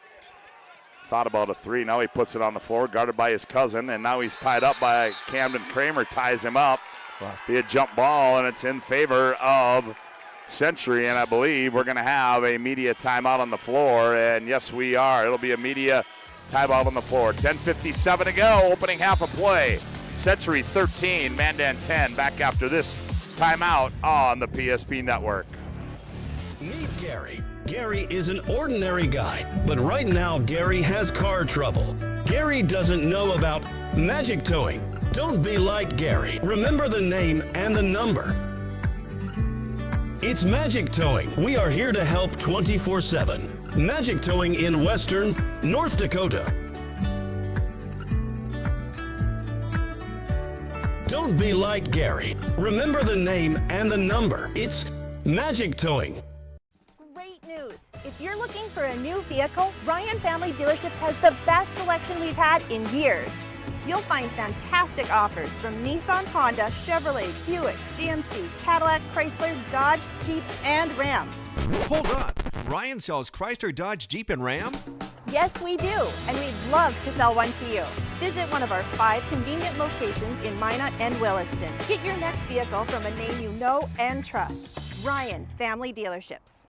Thought about a three. Now he puts it on the floor, guarded by his cousin, and now he's tied up by Camden Kramer, ties him up. Wow. Be a jump ball, and it's in favor of Century, and I believe we're going to have a media timeout on the floor, and yes, we are. It'll be a media timeout on the floor. 10:57 to go, opening half of play. Century 13, Mandan 10. Back after this timeout on the PSP Network. Meet Gary. Gary is an ordinary guy, but right now Gary has car trouble. Gary doesn't know about magic towing. Don't be like Gary. Remember the name and the number. It's Magic Towing. We are here to help 24/7. Magic Towing in Western North Dakota. Don't be like Gary. Remember the name and the number. It's Magic Towing. Great news! If you're looking for a new vehicle, Ryan Family Dealerships has the best selection we've had in years. You'll find fantastic offers from Nissan, Honda, Chevrolet, Buick, GMC, Cadillac, Chrysler, Dodge, Jeep, and Ram. Hold on. Ryan sells Chrysler, Dodge, Jeep, and Ram? Yes, we do, and we'd love to sell one to you. Visit one of our 5 convenient locations in Minot and Williston. Get your next vehicle from a name you know and trust. Ryan Family Dealerships.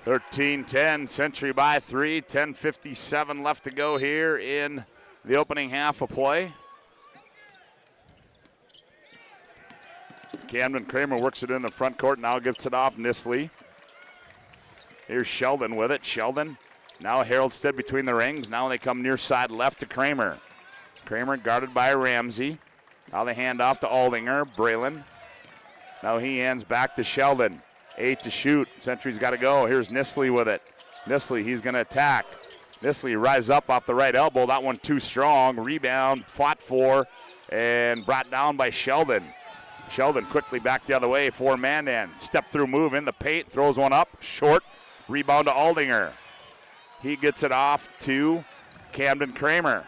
(13-10), Century by 3, 10:57 left to go here in the opening half of play. Camden Kramer works it in the front court, now gets it off Nisley. Here's Sheldon with it. Sheldon, now Haroldstead between the rings. Now they come near side left to Kramer. Kramer guarded by Ramsey. Now they hand off to Aldinger. Braylon. Now he hands back to Sheldon. 8 to shoot. Century's got to go. Here's Nisley with it. Nisley, he's going to attack. Nisley rise up off the right elbow. That one too strong. Rebound, fought for, and brought down by Sheldon. Sheldon quickly back the other way for Mandan. Step through move in the paint, throws one up, short. Rebound to Aldinger. He gets it off to Camden Kramer.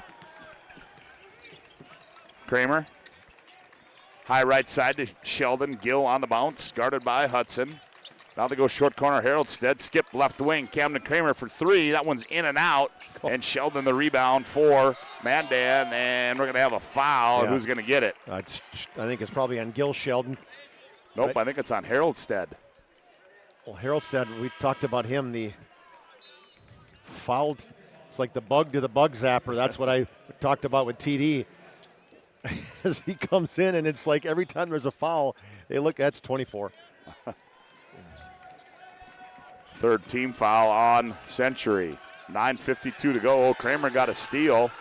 Kramer, high right side to Sheldon. Gill on the bounce, guarded by Hudson. Now they go short corner, Haroldstead. Skip left wing, Camden Kramer for three. That one's in and out. And Sheldon the rebound for Mandan. And we're going to have a foul. Yeah. Who's going to get it? I think it's probably on Gil Sheldon. Nope, I think it's on Haroldstead. Well, Haroldstead, we talked about him, the fouled. It's like the bug to the bug zapper. That's what I talked about with TD. As he comes in, and it's like every time there's a foul, they look, that's 24. Third team foul on Century. 9:52 to go. Kramer got a steal,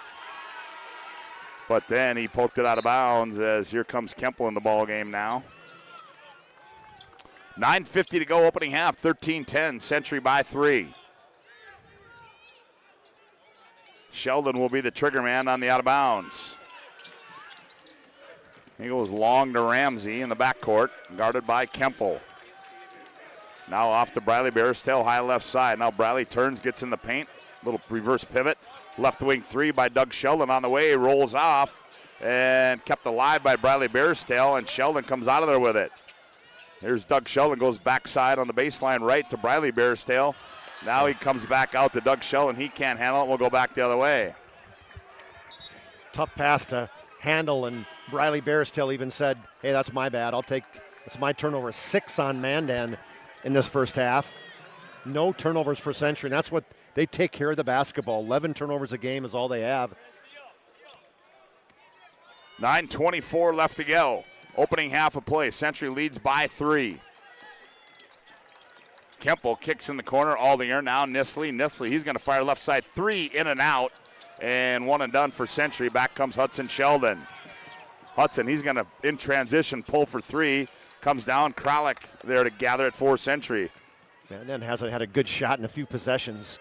but then he poked it out of bounds as here comes Kemple in the ball game now. 9:50 to go, opening half, 13-10, Century by 3. Sheldon will be the trigger man on the out of bounds. He goes long to Ramsey in the backcourt, guarded by Kemple. Now off to Briley Barstow, high left side. Now Briley turns, gets in the paint. Little reverse pivot. Left wing three by Doug Sheldon on the way, rolls off, and kept alive by Briley Barstow, and Sheldon comes out of there with it. Here's Doug Sheldon, goes backside on the baseline right to Briley Barstow. Now he comes back out to Doug Sheldon. He can't handle it. We'll go back the other way. Tough pass to handle, and Briley Barstow even said, hey, that's my bad. It's my turnover. 6 on Mandan in this first half. No turnovers for Century, and that's what they take care of the basketball. 11 turnovers a game is all they have. 9:24 left to go. Opening half of play. Century leads by 3. Kemple kicks in the corner. Aldinger now. Nisley, he's going to fire left side 3 in and out. And one and done for Century. Back comes Hudson Sheldon. Hudson, he's going to, in transition, pull for 3. Comes down. Kralik there to gather it for Century. Mandan hasn't had a good shot in a few possessions.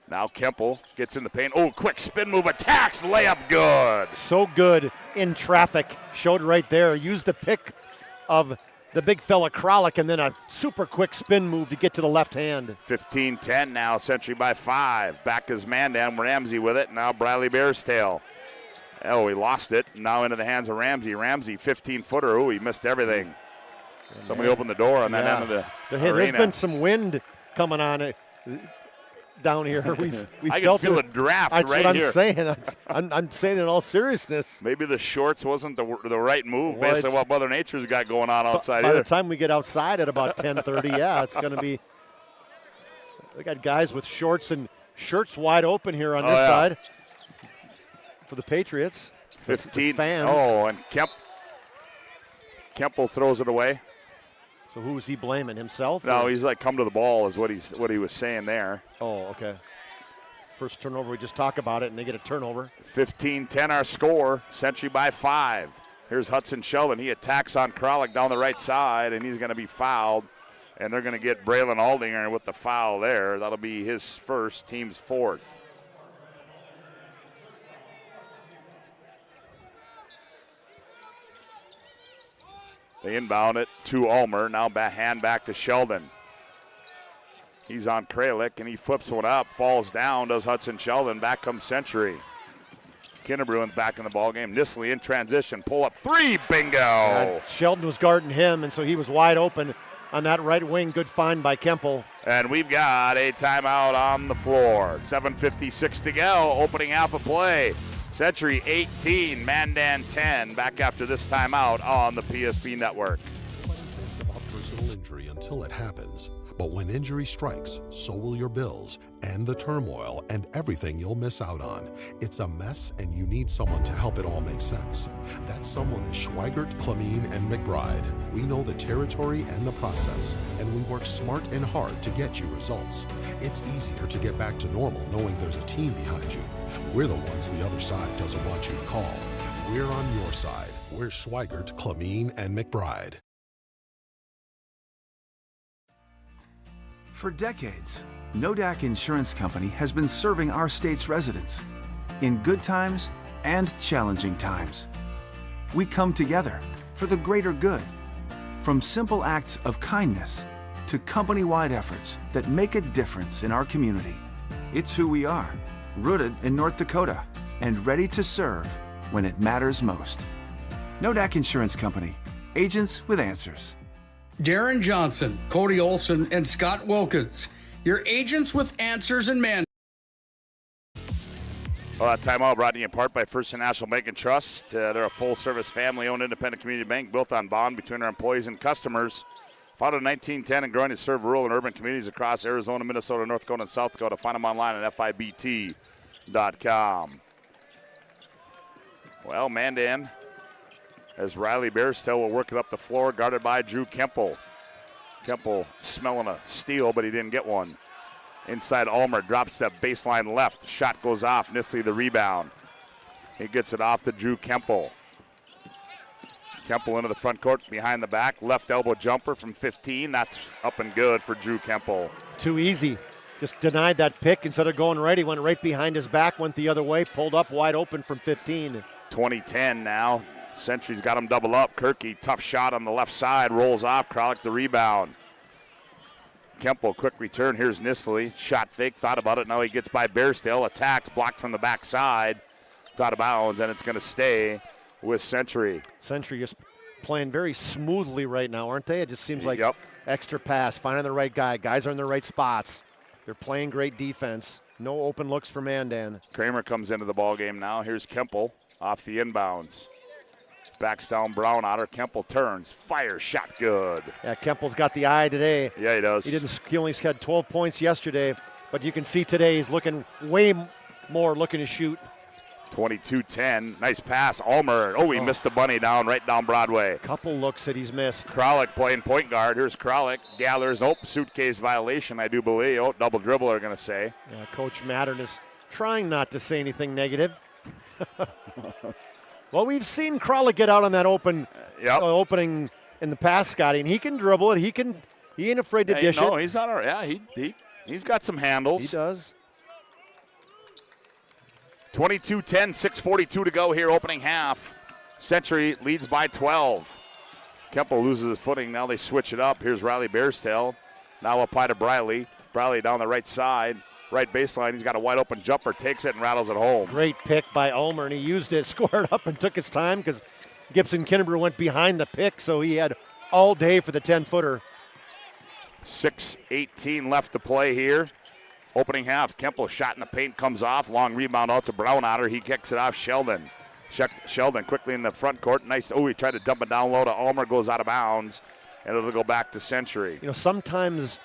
Now Kemple gets in the paint. Oh, quick spin move, attacks, layup good. So good in traffic. Showed right there. Used the pick of the big fella Kralik, and then a super quick spin move to get to the left hand. 15-10 now, Century by 5. Back is Mandan, Ramsey with it. Now Briley Barstow. Oh, he lost it. Now into the hands of Ramsey. Ramsey, 15-footer. Oh, he missed everything. Somebody opened the door on that end of the arena. There's been some wind coming on down here. I can feel a draft right here. That's what I'm saying. I'm saying in all seriousness. Maybe the shorts wasn't the right move based on what Mother Nature's got going on outside. By the time we get outside at about 10:30, yeah, it's going to be. We got guys with shorts and shirts wide open here on this side for the Patriots. 15 fans. Oh, and Kemple throws it away. So who is he blaming, himself? No, he's like, come to the ball is what he was saying there. Oh, okay. First turnover, we just talk about it, and they get a turnover. 15-10 our score, Century by 5. Here's Hudson Sheldon. He attacks on Kralik down the right side, and he's going to be fouled. And they're going to get Braylon Aldinger with the foul there. That'll be his first, team's 4th. They inbound it to Ulmer. Now hand back to Sheldon. He's on Kralik, and he flips one up. Falls down, does Hudson Sheldon. Back comes Century. Kinderbruin back in the ballgame. Nisley in transition. Pull up 3. Bingo. Sheldon was guarding him, and so he was wide open on that right wing. Good find by Kemple. And we've got a timeout on the floor. 7:56 to go. Opening half of play. Century 18, Mandan 10. Back after this timeout on the PSP Network. Nobody thinks about personal injury until it happens. But when injury strikes, so will your bills and the turmoil and everything you'll miss out on. It's a mess, and you need someone to help it all make sense. That someone is Schweigert, Clamine, and McBride. We know the territory and the process, and we work smart and hard to get you results. It's easier to get back to normal knowing there's a team behind you. We're the ones the other side doesn't want you to call. We're on your side. We're Schweigert, Clamine, and McBride. For decades, Nodak Insurance Company has been serving our state's residents in good times and challenging times. we come together for the greater good. From simple acts of kindness to company-wide efforts that make a difference in our community. It's who we are, rooted in North Dakota and ready to serve when it matters most. Nodak Insurance Company, agents with answers. Darren Johnson, Cody Olson, and Scott Wilkins, your agents with answers and man. Well, that timeout brought to you in part by First National Bank and Trust. They're a full-service, family-owned, independent community bank built on bond between our employees and customers. Founded in 1910 and growing to serve rural and urban communities across Arizona, Minnesota, North Dakota, and South Dakota. Find them online at FIBT.com. Well, Mandan, as Riley Bairstow will work it up the floor, guarded by Drew Kemple. Kemple smelling a steal, but he didn't get one. Inside Ulmer, drop step, baseline left. Shot goes off. Nisley the rebound. He gets it off to Drew Kemple. Kemple into the front court, behind the back. Left elbow jumper from 15. That's up and good for Drew Kemple. Too easy. Just denied that pick. Instead of going right, he went right behind his back, went the other way, pulled up wide open from 15. 20-10 now. Century's got him double up. Kirky, tough shot on the left side, rolls off. Kralik the rebound. Kemple, quick return. Here's Nisley. Shot fake, thought about it. Now he gets by Bairstow. Attacks, blocked from the backside. It's out of bounds, and it's going to stay with Century. Century just playing very smoothly right now, aren't they? It just seems like extra pass, finding the right guy. Guys are in the right spots. They're playing great defense. No open looks for Mandan. Kramer comes into the ball game now. Here's Kemple off the inbounds. Backs down Brownotter. Kemple turns. Fire shot good. Yeah, Kemple's got the eye today. Yeah, he does. He only had 12 points yesterday, but you can see today he's looking way more looking to shoot. 22-10. Nice pass. Ulmer. Oh, he missed the bunny right down Broadway. Couple looks that he's missed. Kralik playing point guard. Here's Kralik. Gathers. Suitcase violation, I do believe. Double dribble, they're going to say. Yeah, Coach Mattern is trying not to say anything negative. Well, we've seen Kralik get out on that opening in the past, Scotty, and he can dribble it. He ain't afraid to dish it. No, he's not. He's got some handles. He does. 22-10, 6:42 to go here, opening half. Century leads by 12. Kemple loses his footing. Now they switch it up. Here's Riley Bairstow. Now up high to Briley. Briley down the right side. Right baseline, he's got a wide open jumper, takes it and rattles it home. Great pick by Ulmer, and he used it, squared up and took his time because Gibson Kinnebrew went behind the pick, so he had all day for the 10-footer. 6:18 left to play here. Opening half, Kemple shot in the paint, comes off, long rebound out to Brownotter. He kicks it off Sheldon. Sheldon quickly in the front court. Nice, he tried to dump it down low to Ulmer, goes out of bounds, and it'll go back to Century. You know, sometimes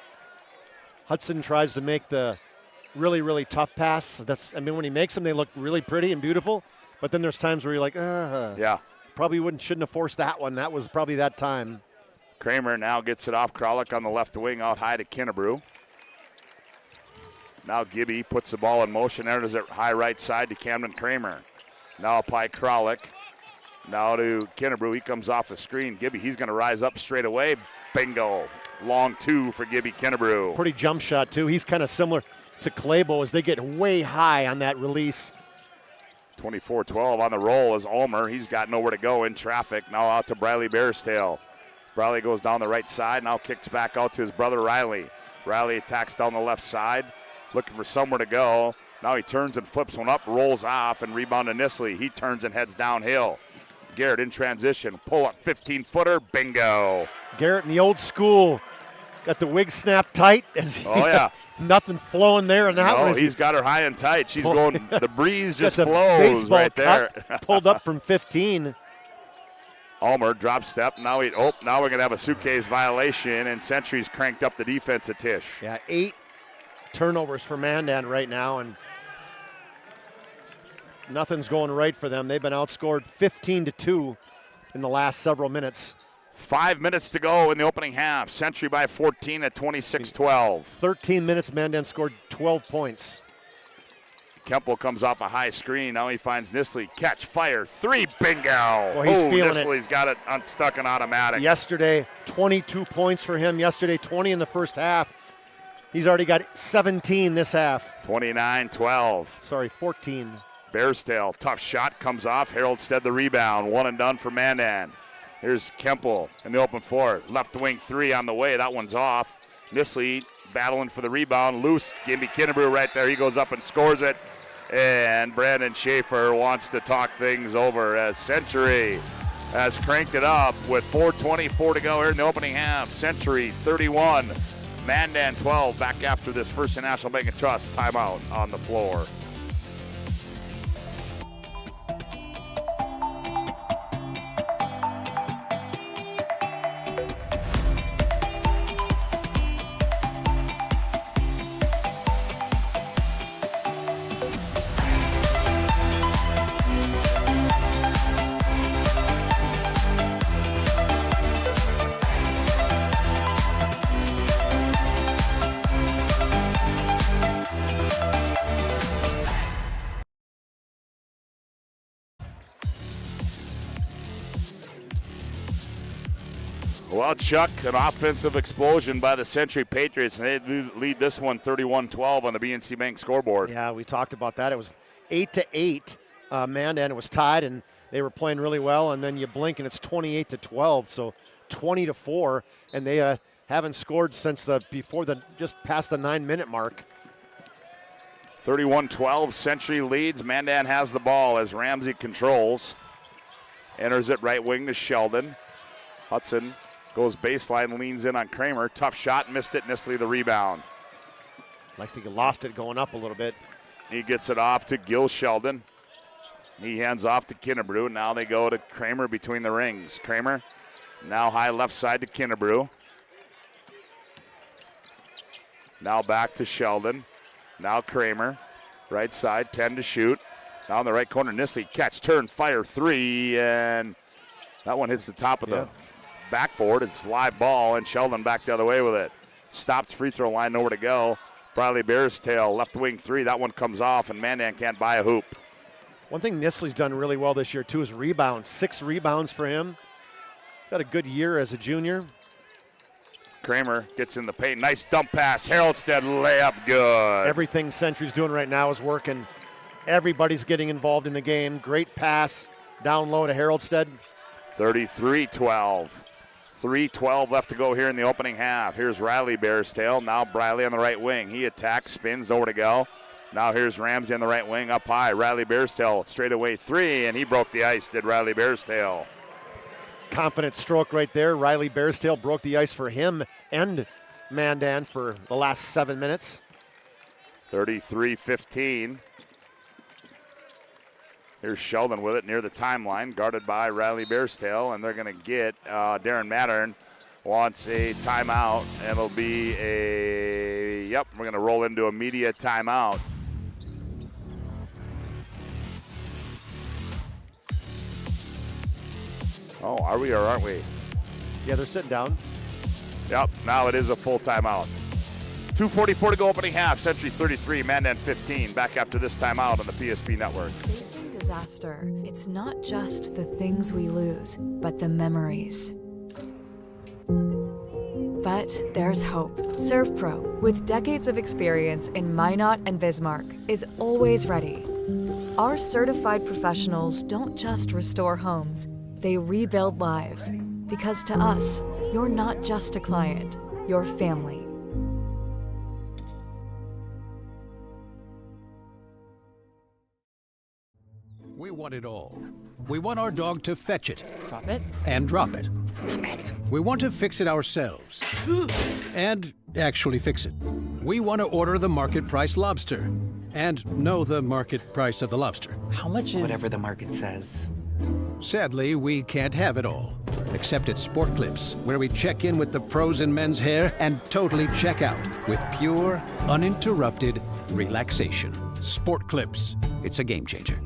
Hudson tries to make the really, really tough pass. When he makes them, they look really pretty and beautiful. But then there's times where you're like, probably shouldn't have forced that one. That was probably that time. Kramer now gets it off Kralik on the left wing, out high to Kinnebrew. Now Gibby puts the ball in motion. There it is at high right side to Camden Kramer. Now up high Kralik. Now to Kinnebrew. He comes off the screen. Gibby, he's going to rise up straight away. Bingo. Long two for Gibby Kinnebrew. Pretty jump shot, too. He's kind of similar to Claybo as they get way high on that release. 24-12 on the roll is Ulmer. He's got nowhere to go in traffic. Now out to Briley Bairstow. Briley goes down the right side, now kicks back out to his brother Riley. Riley attacks down the left side, looking for somewhere to go. Now he turns and flips one up, rolls off, and rebound to Nisley. He turns and heads downhill. Garrett in transition, pull up 15-footer, bingo. Garrett in the old school. Got the wig snapped tight. Nothing flowing there in that one. He's got her high and tight. She's going, the breeze just flows right there. Pulled up from 15. Ulmer drop step. Now we're going to have a suitcase violation, and Century's cranked up the defense at Tisch. Yeah, 8 turnovers for Mandan right now, and nothing's going right for them. They've been outscored 15-2 in the last several minutes. 5 minutes to go in the opening half. Century by 14 at 26-12. 13 minutes, Mandan scored 12 points. Kemple comes off a high screen. Now he finds Nisley. Catch, fire, 3, bingo. Well, he's feeling Nisley's got it unstuck and automatic. Yesterday, 22 points for him. Yesterday, 20 in the first half. He's already got 17 this half. 29-12. Sorry, 14. Bearstail, tough shot, comes off. Haroldstead the rebound. One and done for Mandan. Here's Kemple in the open floor. Left wing three on the way. That one's off. Nisley battling for the rebound. Loose. Give me Kinnebrew right there. He goes up and scores it. And Brandon Schaefer wants to talk things over as Century has cranked it up with 4:24 to go here in the opening half. Century 31, Mandan 12. Back after this First and National Bank and Trust timeout on the floor. Well, Chuck, an offensive explosion by the Century Patriots, and they lead this one 31-12 on the BNC Bank scoreboard. Yeah, we talked about that. It was 8-8. Mandan was tied, and they were playing really well, and then you blink, and it's 28-12, so 20-4, and they haven't scored since just past the 9-minute mark. 31-12, Century leads. Mandan has the ball as Ramsey controls. Enters it right wing to Sheldon. Hudson goes baseline, leans in on Kramer. Tough shot, missed it. Nisley the rebound. I think he lost it going up a little bit. He gets it off to Gil Sheldon. He hands off to Kinnebrew. Now they go to Kramer between the rings. Kramer now high left side to Kinnebrew. Now back to Sheldon. Now Kramer. Right side, 10 to shoot. Now in the right corner, Nisley catch, turn, fire, three, and that one hits the top of the backboard. It's live ball, and Sheldon back the other way with it. Stopped free throw line, nowhere to go. Briley Bearstail, left wing three. That one comes off, and Mandan can't buy a hoop. One thing Nisley's done really well this year, too, is rebounds. 6 rebounds for him. He's had a good year as a junior. Kramer gets in the paint. Nice dump pass. Haroldstead layup good. Everything Century's doing right now is working. Everybody's getting involved in the game. Great pass down low to Haroldstead. 33-12. 3:12 left to go here in the opening half. Here's Riley Bearstail. Now Briley on the right wing. He attacks, spins, nowhere to go. Now here's Ramsey on the right wing, up high. Riley Bearstail straight away three, and he broke the ice, did Riley Bearstail. Confident stroke right there. Riley Bearstail broke the ice for him and Mandan for the last 7 minutes. 33-15. Here's Sheldon with it near the timeline, guarded by Riley Bearstail, and they're going to get Darren Mattern wants a timeout, and it'll be we're going to roll into a media timeout. Oh, are we or aren't we? Yeah, they're sitting down. Yep, now it is a full timeout. 2:44 to go opening half. Century 33, Mandan 15. Back after this timeout on the PSP Network. Facing disaster, it's not just the things we lose, but the memories. But there's hope. ServPro, with decades of experience in Minot and Bismarck, is always ready. Our certified professionals don't just restore homes, they rebuild lives. Because to us, you're not just a client, you're family. We want it all. We want our dog to fetch it. Drop it. And drop it. Drop it. We want to fix it ourselves. And actually fix it. We want to order the market price lobster. And know the market price of the lobster. How much is... Whatever the market says. Sadly, we can't have it all. Except at Sport Clips, where we check in with the pros in men's hair and totally check out with pure, uninterrupted relaxation. Sport Clips. It's a game changer.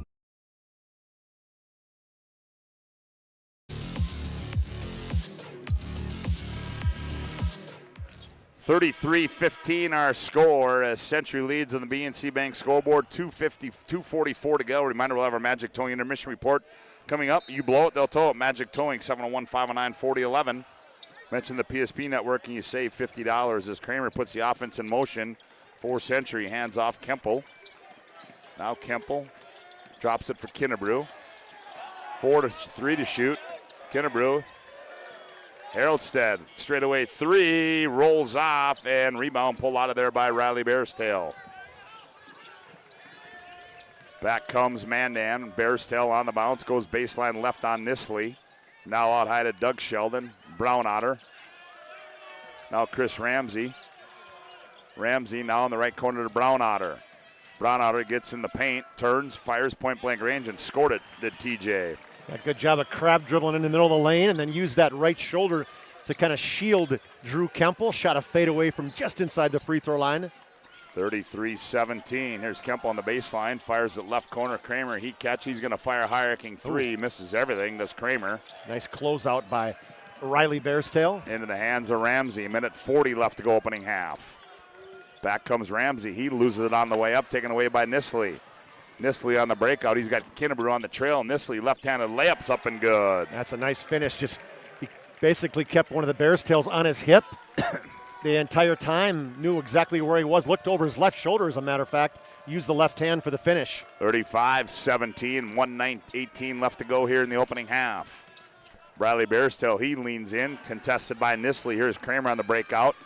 33-15 our score as Century leads on the BNC Bank scoreboard. 2:44 to go. Reminder, we'll have our Magic Towing intermission report coming up. You blow it, they'll tow it. Magic Towing, 701-509-4011. Mention the PSP Network and you save $50 as Kramer puts the offense in motion for Century. Hands off Kemple. Now Kemple Drops it for Kinnebrew. 4-3 to shoot. Kinnebrew. Haroldstead, straightaway three, rolls off, and rebound pulled out of there by Riley Bearstail. Back comes Mandan. Bearstail on the bounce, goes baseline left on Nisley. Now out high to Doug Sheldon. Brown Otter. Now Chris Ramsey. Ramsey now in the right corner to Brown Otter. Brown Otter gets in the paint, turns, fires point blank range, and scored it, did TJ. Yeah, good job of crab dribbling in the middle of the lane and then used that right shoulder to kind of shield Drew Kemple. Shot a fadeaway from just inside the free throw line. 33-17. Here's Kemple on the baseline. Fires at left corner. Kramer, heat catch. He's going to fire a high-arcing three. Ooh. Misses everything, does Kramer. Nice closeout by Riley Bearstail. Into the hands of Ramsey. 1:40 left to go opening half. Back comes Ramsey. He loses it on the way up, taken away by Nisley. Nisley on the breakout. He's got Kinnebrew on the trail. Nisley left-handed layups up and good. That's a nice finish. Just he basically kept one of the Bearstails on his hip the entire time. Knew exactly where he was. Looked over his left shoulder, as a matter of fact. Used the left hand for the finish. 35-17. 1:18 left to go here in the opening half. Riley Bearstail, he leans in. Contested by Nisley. Here's Kramer on the breakout.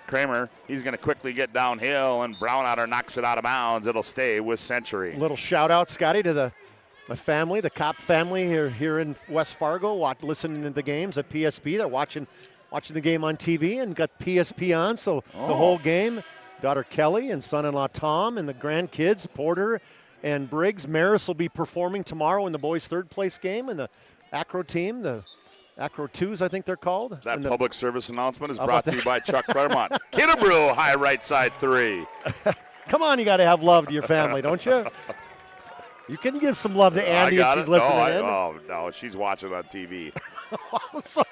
Kramer, he's going to quickly get downhill, and Brownotter knocks it out of bounds. It'll stay with Century. Little shout out, Scotty, to my family, the Kopp family here in West Fargo, listening to the games at PSP. They're watching the game on TV and got PSP on, so the whole game. Daughter Kelly and son-in-law Tom and the grandkids, Porter and Briggs. Maris will be performing tomorrow in the boys' third-place game, and the Acro team, the Acro 2s, I think they're called. That public service announcement is brought to you by Chuck Claremont. Kinnebrew, high right side three. Come on, you got to have love to your family, don't you? You can give some love to Andy if she's listening in. Oh, no, she's watching on TV.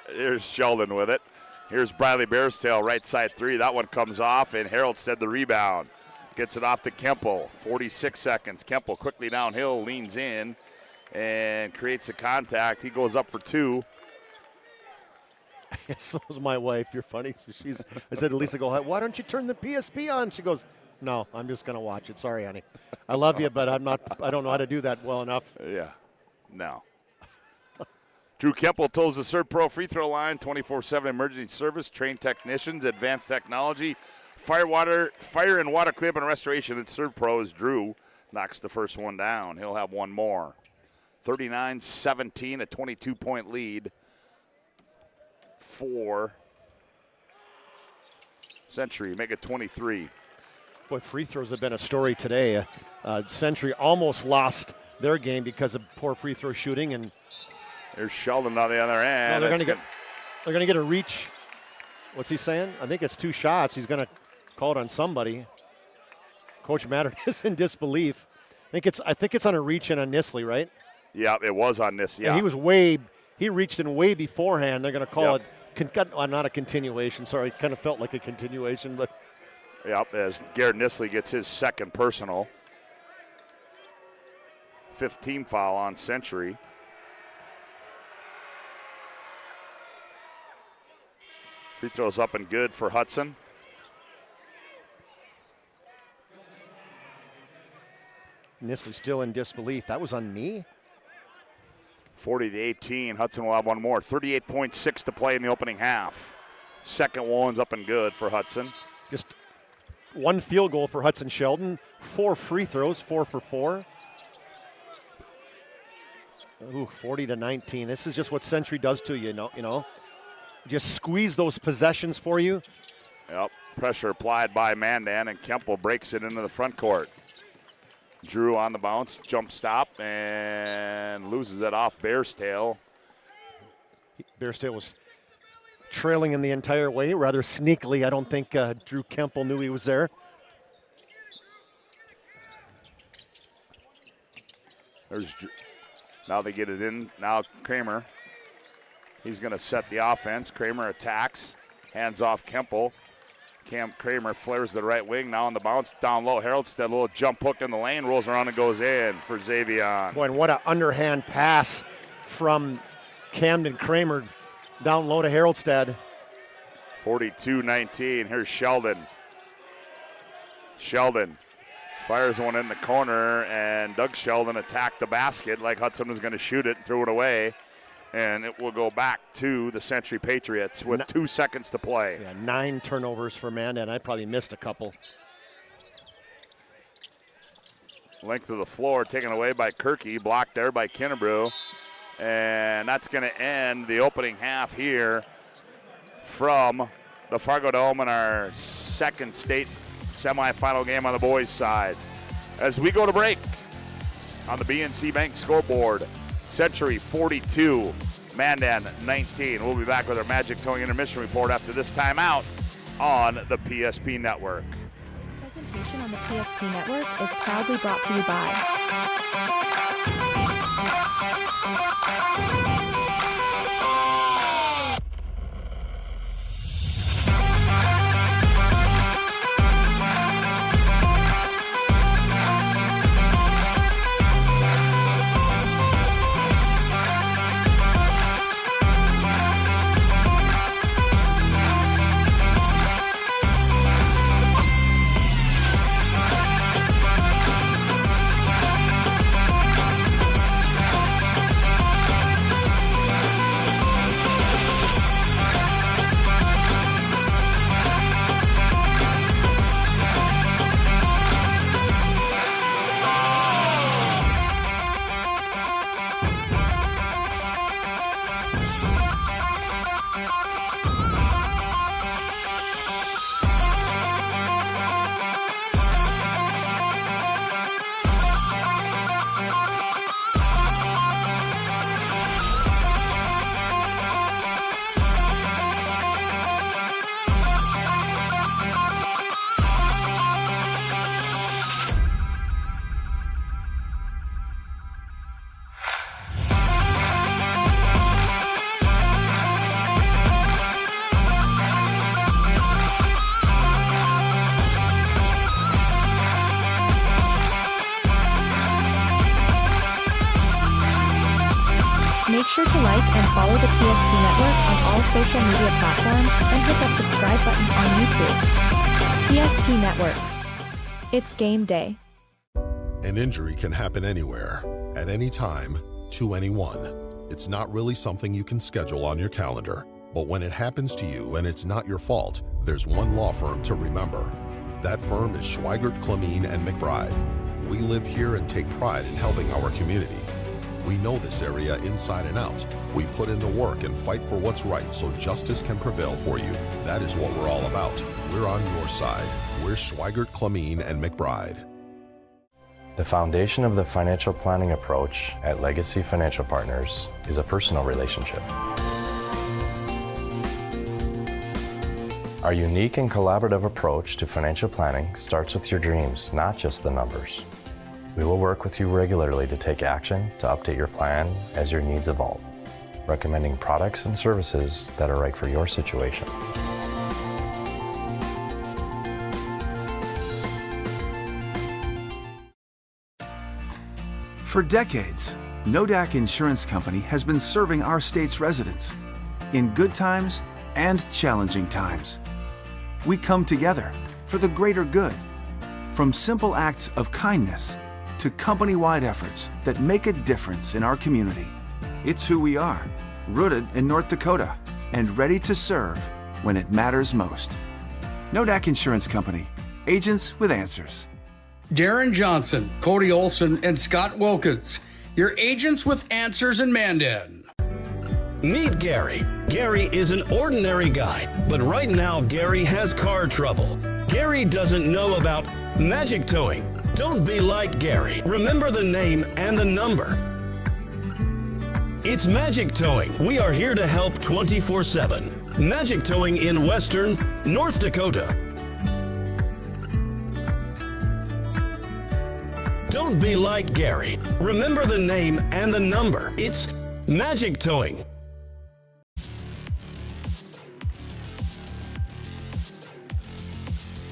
Here's Sheldon with it. Here's Riley Bearstail, right side three. That one comes off, and Haroldstead the rebound. Gets it off to Kemple. 46 seconds. Kemple quickly downhill, leans in, and creates a contact. He goes up for two. So was my wife. You're funny. So I said to Lisa, why don't you turn the PSP on? She goes, no, I'm just going to watch it. Sorry, honey. I love you, but I don't know how to do that well enough. Yeah, no. Drew Kemple toes the Serve free throw line, 24/7 emergency service, trained technicians, advanced technology, fire and water cleanup and restoration at Serve Pros. Drew knocks the first one down. He'll have one more. 39-17, a 22-point lead for Century. Make it 23. Boy, free throws have been a story today. Century almost lost their game because of poor free throw shooting, and there's Sheldon on the other end. No, they're going to get a reach. What's he saying? I think it's 2 shots. He's going to call it on somebody. Coach Matter is in disbelief. I think it's on a reach and on Nisley, right? Yeah, it was on Nisley. Yeah, and he reached in way beforehand. They're going to call it not a continuation. Sorry, it kind of felt like a continuation, but. Yep, as Garrett Nisley gets his second personal. 5th team foul on Century. Free throws up and good for Hudson. Nisley still in disbelief. That was on me. 40-18. Hudson will have one more. 38.6 to play in the opening half. Second one's up and good for Hudson. Just one field goal for Hudson Sheldon. 4 free throws, 4 for 4. Ooh, 40-19. This is just what Century does to you, you know. Just squeeze those possessions for you. Yep, pressure applied by Mandan, and Kemple breaks it into the front court. Drew on the bounce, jump stop, and loses it off Bearstail. Bearstail was trailing him the entire way, rather sneakily. I don't think Drew Kemple knew he was there. Now they get it in. Now Kramer. He's going to set the offense. Kramer attacks. Hands off Kemple. Kramer flares the right wing. Now on the bounce. Down low. Haroldstead, a little jump hook in the lane. Rolls around and goes in for Xavier. Boy, and what an underhand pass from Camden Kramer down low to Haroldstead. 42-19. Here's Sheldon. Sheldon Fires one in the corner, and Doug Sheldon attacked the basket like Hudson was going to shoot it and threw it away. And it will go back to the Century Patriots with 2 seconds to play. Yeah, 9 turnovers for Mandan. I probably missed a couple. Length of the floor taken away by Kirky, blocked there by Kennebrew. And that's going to end the opening half here from the Fargo Dome in our second state semifinal game on the boys' side. As we go to break on the BNC Bank scoreboard, Century 42, Mandan 19. We'll be back with our Magic Towing intermission report after this timeout on the PSP Network. This presentation on the PSP Network is proudly brought to you by Make sure to like and follow the PSP Network on all social media platforms and hit that subscribe button on YouTube. PSP Network. It's game day. An injury can happen anywhere, at any time, to anyone. It's not really something you can schedule on your calendar. But when it happens to you and it's not your fault, there's one law firm to remember. That firm is Schweigert, Clemene, and McBride. We live here and take pride in helping our community. We know this area inside and out. We put in the work and fight for what's right so justice can prevail for you. That is what we're all about. We're on your side. We're Schweigert, Clemene, and McBride. The foundation of the financial planning approach at Legacy Financial Partners is a personal relationship. Our unique and collaborative approach to financial planning starts with your dreams, not just the numbers. We will work with you regularly to take action to update your plan as your needs evolve, recommending products and services that are right for your situation. For decades, Nodak Insurance Company has been serving our state's residents in good times and challenging times. We come together for the greater good, from simple acts of kindness to company-wide efforts that make a difference in our community. It's who we are, rooted in North Dakota and ready to serve when it matters most. Nodak Insurance Company, agents with answers. Darren Johnson, Cody Olson, and Scott Wilkins, your agents with answers in Mandan. Meet Gary. Gary is an ordinary guy, but right now Gary has car trouble. Gary doesn't know about magic towing. Don't be like Gary. Remember the name and the number. It's Magic Towing. We are here to help 24/7. Magic Towing in Western North Dakota. Don't be like Gary. Remember the name and the number. It's Magic Towing.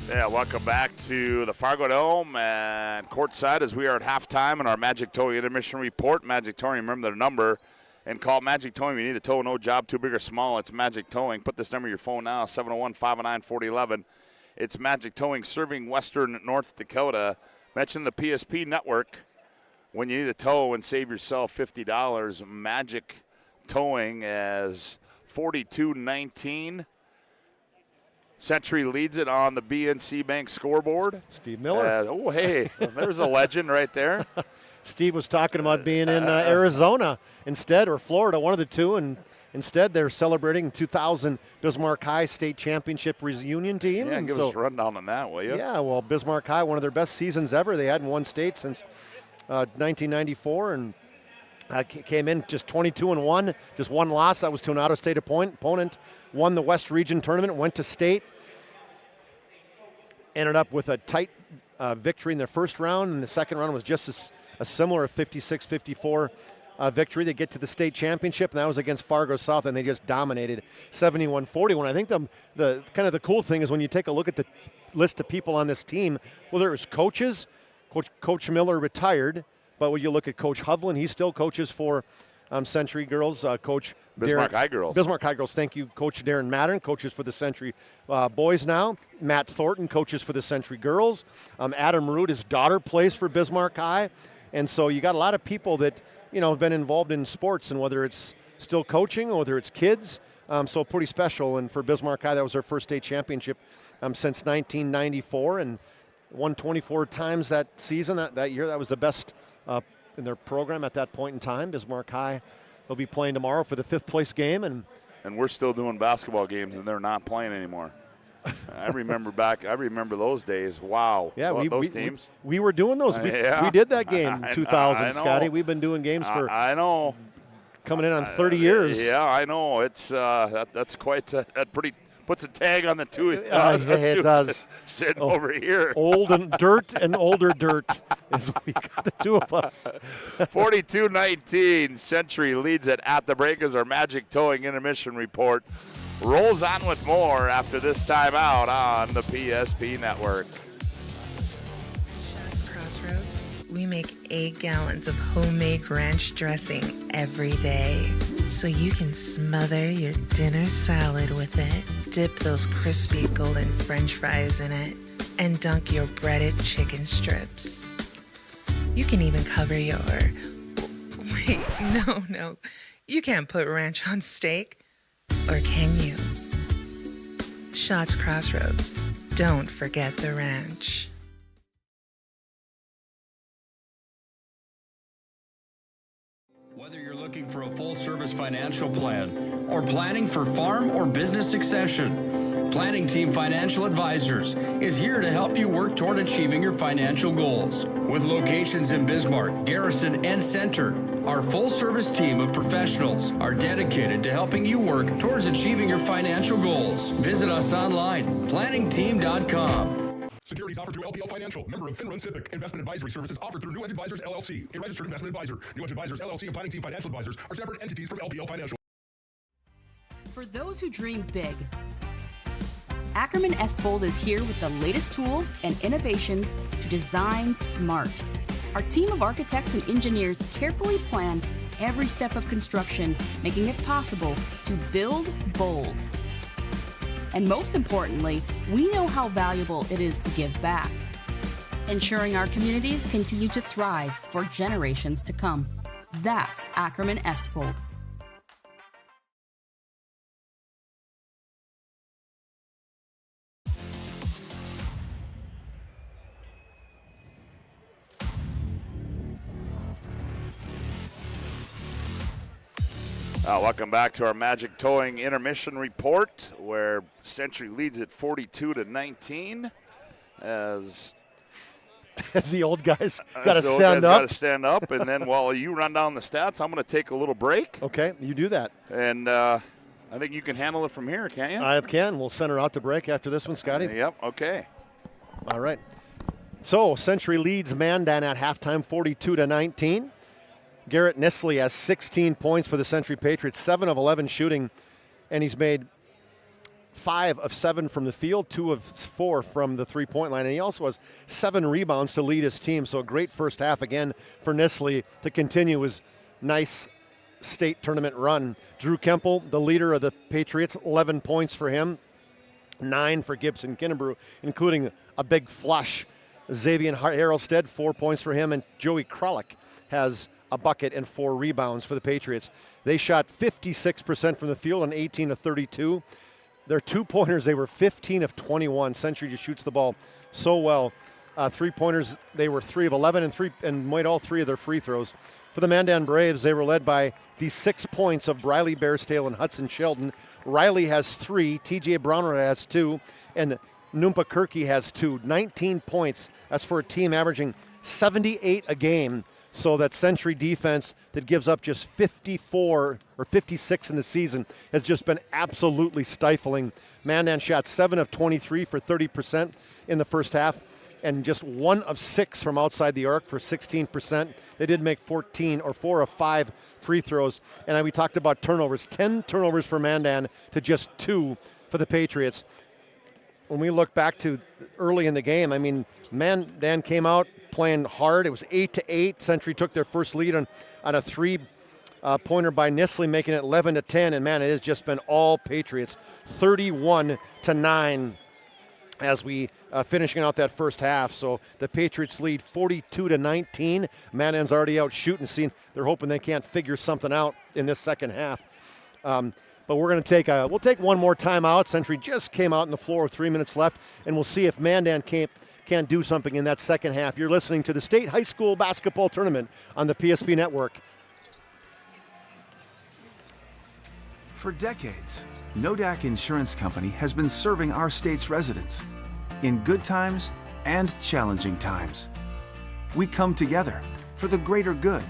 Yeah, welcome back to the Fargo Dome and courtside as we are at halftime in our Magic Towing intermission report. Magic Towing, remember their number and call Magic Towing. If you need a tow, no job, too big or small, it's Magic Towing. Put this number in your phone now, 701-509-4011. It's Magic Towing serving Western North Dakota. Mention the PSP network. When you need a tow and save yourself $50, Magic Towing as 42-19. Century leads it on the BNC Bank scoreboard. Steve Miller. Oh, hey, there's a legend right there. Steve was talking about being in Arizona instead, or Florida, one of the two, and instead they're celebrating 2000 Bismarck High State Championship reunion team. Yeah, and give us a rundown on that, will you? Yeah, well, Bismarck High, one of their best seasons ever. They hadn't won state since 1994, and came in just 22-1, just one loss. That was to an out-of-state opponent. Won the West Region tournament, went to state. Ended up with a tight victory in their first round, and the second round was just a similar 56-54 victory. They get to the state championship, and that was against Fargo South, and they just dominated 71-41. I think the kind of the cool thing is when you take a look at the list of people on this team, well, there was coaches. Coach Miller retired, but when you look at Coach Hovland, he still coaches for Century Girls. Coach Bismarck High Girls. Bismarck High Girls, thank you. Coach Darren Mattern coaches for the Century Boys now. Matt Thornton coaches for the Century Girls. Adam Root, his daughter, plays for Bismarck High. And so you got a lot of people that, have been involved in sports, and whether it's still coaching or whether it's kids. So pretty special. And for Bismarck High, that was their first state championship since 1994, and won 24 times that season, that year. That was the best in their program at that point in time. Bismarck High will be playing tomorrow for the 5th place game. And we're still doing basketball games, and they're not playing anymore. I remember those days. Wow. Yeah, those teams. We were doing those. We did that game in 2000, Scotty. We've been doing games for I know. Coming in on 30 years. Yeah, I know. It's that's quite that pretty puts a tag on the two. It does. Sitting over here. Old and dirt and older dirt is we got the two of us. 42-19. Century leads it at the break as our Magic Towing intermission report rolls on with more after this timeout on the PSP network. Crossroads, we make 8 gallons of homemade ranch dressing every day, so you can smother your dinner salad with it, dip those crispy golden French fries in it, and dunk your breaded chicken strips. You can even cover your... Wait, no. You can't put ranch on steak. Or can you? Shots Crossroads. Don't forget the ranch. Whether you're looking for a full-service financial plan or planning for farm or business succession, Planning Team Financial Advisors is here to help you work toward achieving your financial goals. With locations in Bismarck, Garrison, and Center, our full-service team of professionals are dedicated to helping you work towards achieving your financial goals. Visit us online, planningteam.com. Securities offered through LPL Financial, member of FINRA SIPC. Investment advisory services offered through New Edge Advisors, LLC, a registered investment advisor. New Edge Advisors, LLC, and Planning Team Financial Advisors are separate entities from LPL Financial. For those who dream big, Ackerman Estvold is here with the latest tools and innovations to design smart. Our team of architects and engineers carefully plan every step of construction, making it possible to build bold. And most importantly, we know how valuable it is to give back, ensuring our communities continue to thrive for generations to come. That's Ackerman Estvold. Welcome back to our Magic Towing intermission report, where Century leads at 42-19 as the old guys got to stand up. Got to stand up, and then while you run down the stats, I'm going to take a little break. Okay, you do that. And I think you can handle it from here, can't you? I can. We'll send her out to break after this one, Scotty. Yep, okay. All right. So Century leads Mandan at halftime 42-19. Garrett Nisley has 16 points for the Century Patriots, 7 of 11 shooting, and he's made 5 of 7 from the field, 2 of 4 from the three-point line, and he also has 7 rebounds to lead his team. So a great first half again for Nisley to continue his nice state tournament run. Drew Kemple, the leader of the Patriots, 11 points for him, 9 for Gibson Kinnebrew, including a big flush Xavier Harrelstead, 4 points for him, and Joey Kralik has a bucket and 4 rebounds for the Patriots. They shot 56% from the field and 18 of 32. Their 2-pointers, they were 15 of 21. Century just shoots the ball so well. 3-pointers, they were 3 of 11 and made all 3 of their free throws. For the Mandan Braves, they were led by the 6 points of Briley Bearstail and Hudson Sheldon. Riley has 3, TJ Browner has 2, and Noompa Kirky has 2. 19 points. That's for a team averaging 78 a game. So that Century defense that gives up just 54 or 56 in the season has just been absolutely stifling. Mandan shot 7 of 23 for 30% in the first half, and just 1 of 6 from outside the arc for 16%. They did make 4 of 5 free throws. And we talked about turnovers. 10 turnovers for Mandan to just 2 for the Patriots. When we look back to early in the game, I mean, Mandan came out playing hard. It was 8-8. Century took their first lead on a 3-pointer by Nisley, making it 11-10. And man, it has just been all Patriots. 31-9 as we finishing out that first half. So the Patriots lead 42-19. Mandan's already out shooting scene. They're hoping they can't figure something out in this second half. But we're going to we'll take one more timeout. Century just came out on the floor with 3 minutes left, and we'll see if Mandan can do something in that second half. You're listening to the State High School Basketball Tournament on the PSP Network. For decades, Nodak Insurance Company has been serving our state's residents in good times and challenging times. We come together for the greater good,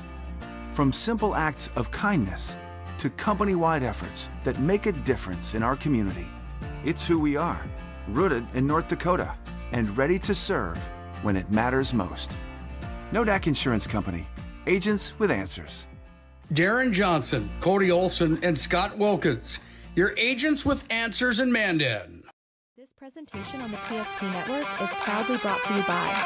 from simple acts of kindness to company-wide efforts that make a difference in our community. It's who we are, rooted in North Dakota and ready to serve when it matters most. Nodak Insurance Company, agents with answers. Darren Johnson, Cody Olson, and Scott Wilkins, your agents with answers in Mandan. This presentation on the PSP Network is proudly brought to you by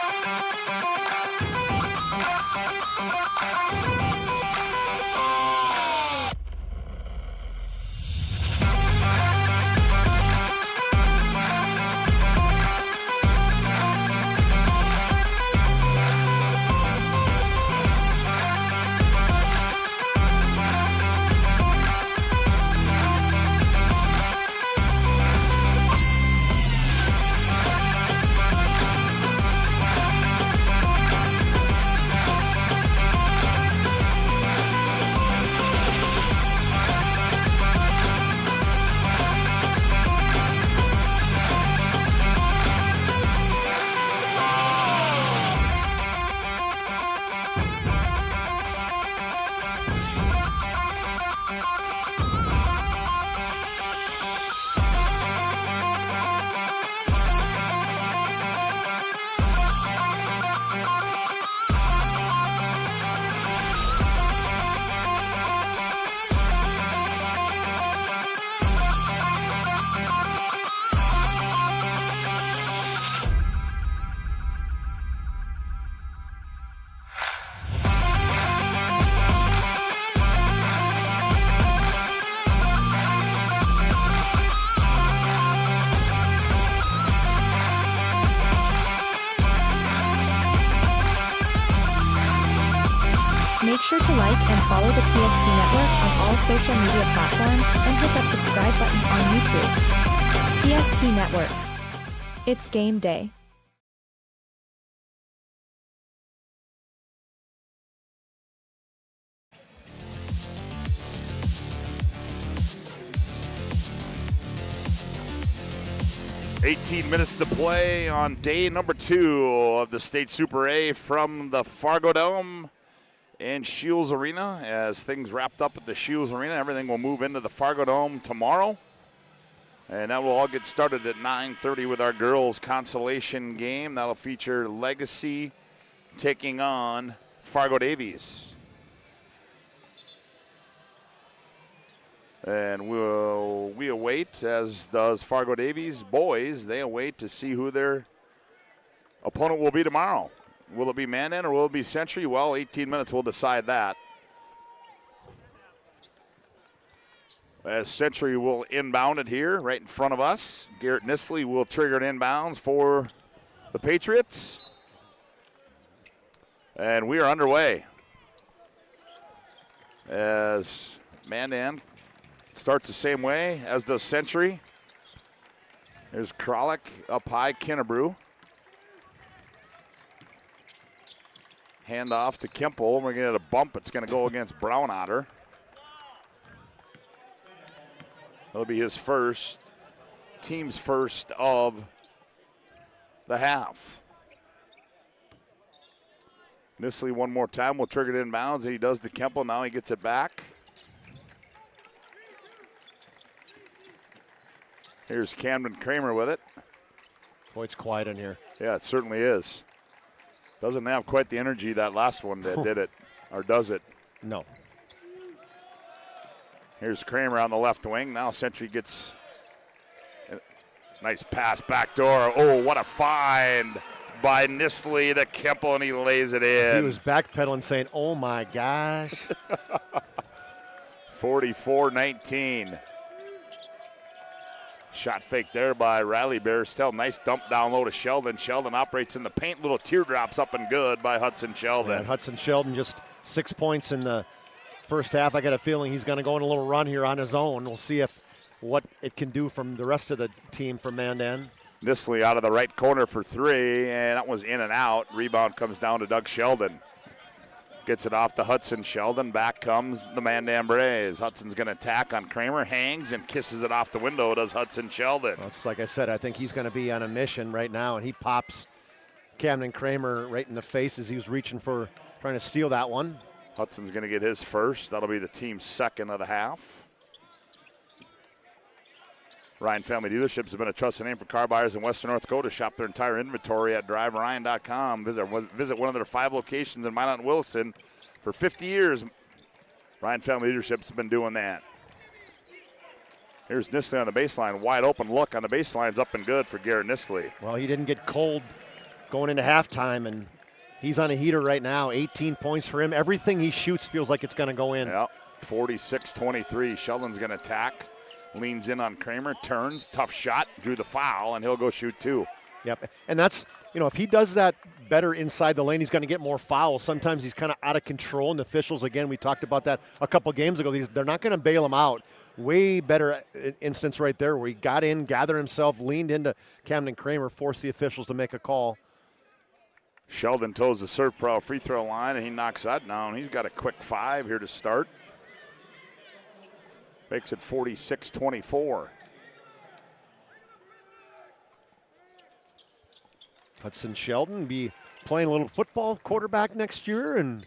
Make sure to like and follow the PSP Network on all social media platforms and hit that subscribe button on YouTube. PSP Network. It's game day. $18 minutes to play on day number 2 of the State Super A from the Fargo Dome and Shields Arena. As things wrapped up at the Shields Arena, everything will move into the Fargo Dome tomorrow. And that will all get started at 9:30 with our girls' consolation game. That'll feature Legacy taking on Fargo Davies. And we await, as does Fargo Davies boys, they await to see who their opponent will be tomorrow. Will it be Mandan or will it be Century? Well, 18 minutes will decide that. As Century will inbound it here right in front of us. Garrett Nisley will trigger it inbounds for the Patriots. And we are underway as Mandan starts the same way as does Century. There's Kralik up high, Kinnebrew. Hand off to Kemple. We're going to get a bump. It's going to go against Brown Otter. That'll be his first, team's first of the half. Nisley one more time will trigger it inbounds, and he does to Kemple. Now he gets it back. Here's Camden Kramer with it. Boy, it's quiet in here. Yeah, it certainly is. Doesn't have quite the energy that last one that did it, or does it? No. Here's Kramer on the left wing. Now Century gets a nice pass back door. Oh, what a find by Nisley to Kemple, and he lays it in. He was backpedaling saying, oh my gosh. 44-19. Shot fake there by Riley Bairstell. Nice dump down low to Sheldon. Sheldon operates in the paint. Little teardrops up and good by Hudson Sheldon. Yeah, Hudson Sheldon just 6 points in the first half. I got a feeling he's going to go on a little run here on his own. We'll see what it can do from the rest of the team from Mandan. Nisley out of the right corner for three, and that was in and out. Rebound comes down to Doug Sheldon. Gets it off to Hudson Sheldon. Back comes the Mandan Braves. Hudson's going to attack on Kramer. Hangs and kisses it off the window, does Hudson Sheldon. Well, it's like I said, I think he's going to be on a mission right now, and he pops Camden Kramer right in the face as he was reaching for trying to steal that one. Hudson's going to get his first. That'll be the team's second of the half. Ryan Family Dealerships has been a trusted name for car buyers in Western North Dakota. Shop their entire inventory at driveryan.com. Visit one of their 5 locations in Minot and Wilson. For 50 years, Ryan Family Dealerships has been doing that. Here's Nisley on the baseline. Wide open look on the baseline's up and good for Garrett Nisley. Well, he didn't get cold going into halftime, and he's on a heater right now. 18 points for him. Everything he shoots feels like it's going to go in. Yep, 46-23. Sheldon's going to attack. Leans in on Kramer, turns, tough shot, drew the foul, and he'll go shoot 2. Yep, and that's, if he does that better inside the lane, he's going to get more fouls. Sometimes he's kind of out of control, and the officials, again, we talked about that a couple games ago. They're not going to bail him out. Way better instance right there where he got in, gathered himself, leaned into Camden Kramer, forced the officials to make a call. Sheldon toes the Surf Pro free throw line, and he knocks that down. He's got a quick 5 here to start. Makes it 46-24. Hudson Sheldon be playing a little football quarterback next year, and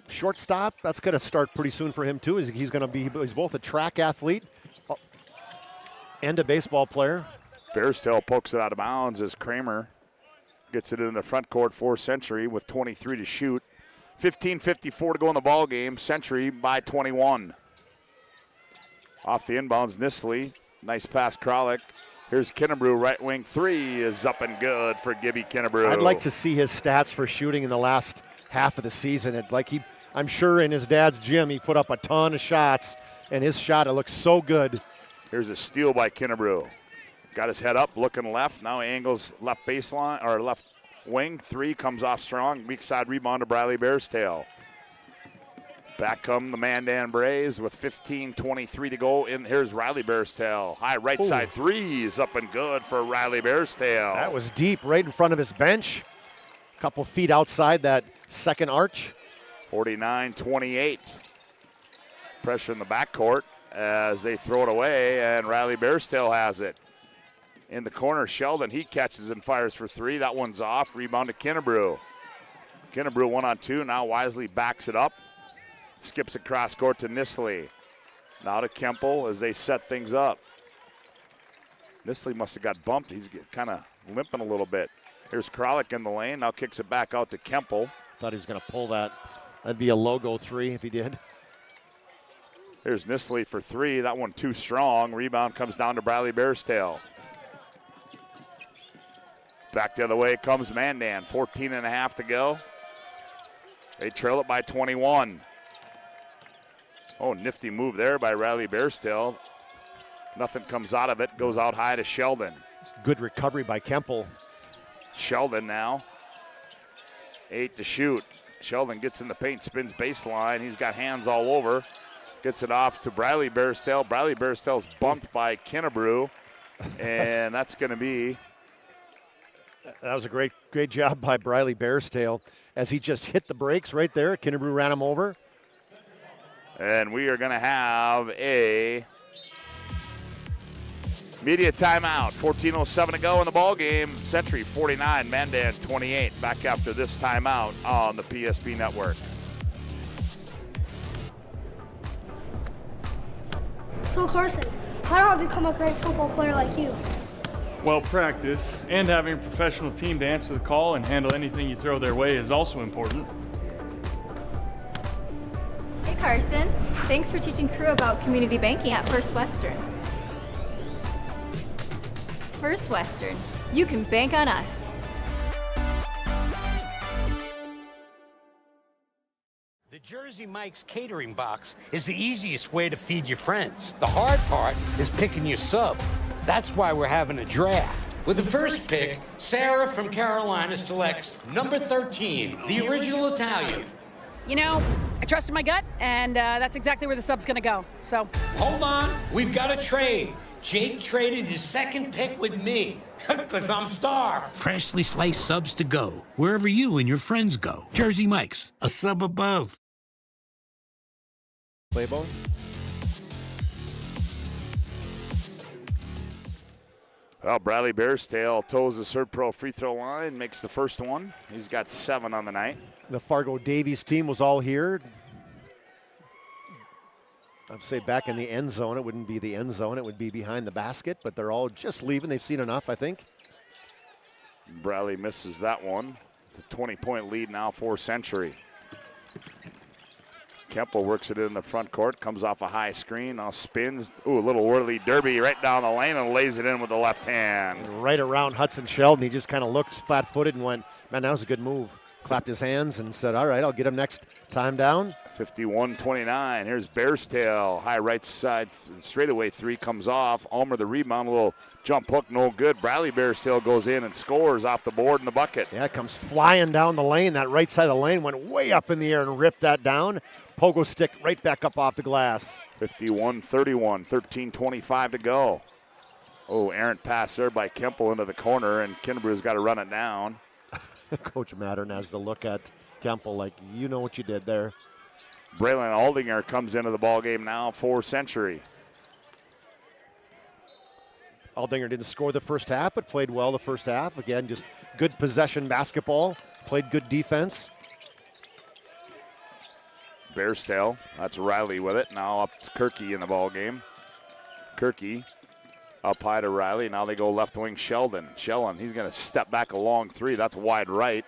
shortstop. That's going to start pretty soon for him too. He's both a track athlete and a baseball player. Bairstell pokes it out of bounds as Kramer gets it in the front court for Century with 23 to shoot. 15:54 to go in the ball game. Century by 21. Off the inbounds, Nisley. Nice pass, Kralik. Here's Kinnebrew, right wing 3 is up and good for Gibby Kinnebrew. I'd like to see his stats for shooting in the last half of the season. I'm sure in his dad's gym he put up a ton of shots, and his shot, it looks so good. Here's a steal by Kinnebrew. Got his head up, looking left. Now angles left baseline, or left wing. 3 comes off strong. Weak side rebound to Briley Bairstell. Back come the Mandan Braves with 15:23 to go. And here's Riley Bairstell. High right side 3 is up and good for Riley Bairstell. That was deep, right in front of his bench. A couple feet outside that second arch. 49-28. Pressure in the backcourt as they throw it away, and Riley Bairstell has it. In the corner, Sheldon, he catches and fires for 3. That one's off. Rebound to Kinnebrew. Kinnebrew 1-on-2. Now Wisely backs it up. Skips across court to Nisley. Now to Kemple as they set things up. Nisley must have got bumped. He's kind of limping a little bit. Here's Kralik in the lane. Now kicks it back out to Kemple. Thought he was going to pull that. That'd be a logo 3 if he did. Here's Nisley for 3. That one too strong. Rebound comes down to Bradley Bairstell. Back the other way comes Mandan. 14.5 to go. They trail it by 21. Oh, nifty move there by Riley Bairstell. Nothing comes out of it. Goes out high to Sheldon. Good recovery by Kemple. Sheldon now. 8 to shoot. Sheldon gets in the paint, spins baseline. He's got hands all over. Gets it off to Briley Barstow. Briley Barstow's bumped by Kennebrew, and that's going to be. That was a great job by Briley Barstow as he just hit the brakes right there. Kennebrew ran him over. And we are going to have a media timeout. 14:07 to go in the ball game. Century 49, Mandan 28. Back after this timeout on the PSP Network. So Carson, how do I become a great football player like you? Well, practice and having a professional team to answer the call and handle anything you throw their way is also important. Hey Carson, thanks for teaching crew about community banking at First Western. First Western, you can bank on us. The Jersey Mike's catering box is the easiest way to feed your friends. The hard part is picking your sub. That's why we're having a draft. With the first pick, Sarah from Carolina selects number 13, the original Italian. You know, I trusted my gut, and that's exactly where the sub's gonna go, so. Hold on, we've got a trade. Jake traded his second pick with me, because I'm starved. Freshly sliced subs to go, wherever you and your friends go. Jersey Mike's, a sub above. Playbone. Well, Bradley Barstow toes the Serve Pro free throw line, makes the first one. He's got 7 on the night. The Fargo Davies team was all here. I'd say back in the end zone. It wouldn't be the end zone. It would be behind the basket, but they're all just leaving. They've seen enough, I think. Bradley misses that one. It's a 20-point lead now for Century. Kemple works it in the front court, comes off a high screen, now spins. Ooh, a little whirly derby right down the lane and lays it in with the left hand. And right around Hudson Sheldon, he just kind of looked flat-footed and went, man, that was a good move. Clapped his hands and said, all right, I'll get him next time down. 51-29. Here's Barstow. High right side straightaway three comes off. Ulmer the rebound, a little jump hook, no good. Bradley Barstow goes in and scores off the board in the bucket. Yeah, it comes flying down the lane. That right side of the lane went way up in the air and ripped that down. Pogo stick right back up off the glass. 51-31, 13:25 to go. Oh, errant pass there by Kemple into the corner, and Kinnebrew's got to run it down. Coach Mattern has to look at Kemple like, you know what you did there. Braylon Aldinger comes into the ball game now for Century. Aldinger didn't score the first half, but played well the first half. Again, just good possession basketball, played good defense. Barstow, that's Riley with it. Now up to Kirky in the ball game. Kirky up high to Riley. Now they go left wing Sheldon. Sheldon, he's going to step back a long three. That's wide right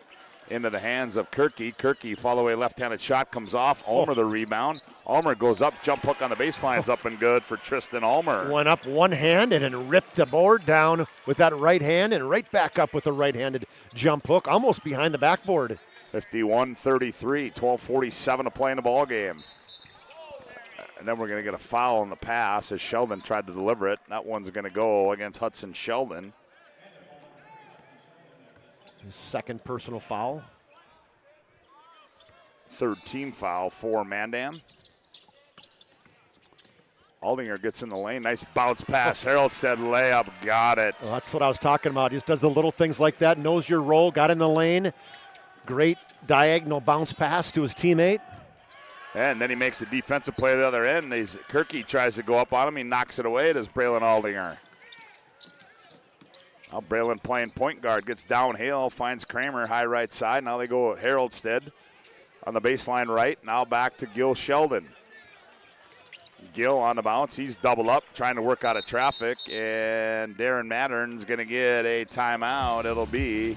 into the hands of Kirky. Kirky, follow away left-handed shot, comes off. Ulmer the rebound. Ulmer goes up, jump hook on the baseline's up and good for Tristan Ulmer. Went up one hand and then ripped the board down with that right hand and right back up with a right-handed jump hook, almost behind the backboard. 51-33, 12:47 to play in the ball game. And then we're going to get a foul on the pass as Sheldon tried to deliver it. That one's going to go against Hudson Sheldon. His second personal foul. Third team foul for Mandan. Aldinger gets in the lane. Nice bounce pass. Haroldstead layup. Got it. Well, that's what I was talking about. He just does the little things like that. Knows your role. Got in the lane. Great diagonal bounce pass to his teammate. And then he makes a defensive play at the other end. Kirky tries to go up on him. He knocks it away. It is Braylon Aldinger. Now Braylon playing point guard. Gets downhill. Finds Kramer high right side. Now they go Haroldstead on the baseline right. Now back to Gil Sheldon. Gil on the bounce. He's doubled up trying to work out of traffic. And Darren Mattern's going to get a timeout. It'll be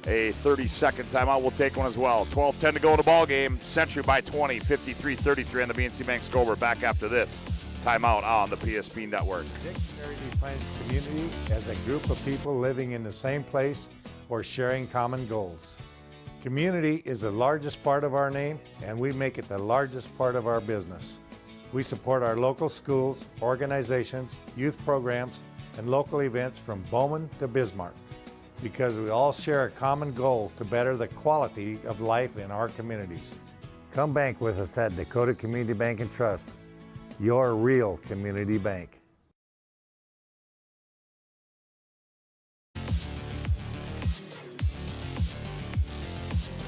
a 30-second timeout. We'll take one as well. 12:10 to go in the ball game. Century by 20, 53-33 on the BNC Bank scoreboard. Back after this timeout on the PSP Network. Dictionary defines community as a group of people living in the same place or sharing common goals. Community is the largest part of our name, and we make it the largest part of our business. We support our local schools, organizations, youth programs, and local events from Bowman to Bismarck. because we all share a common goal to better the quality of life in our communities. Come bank with us at Dakota Community Bank and Trust, your real community bank.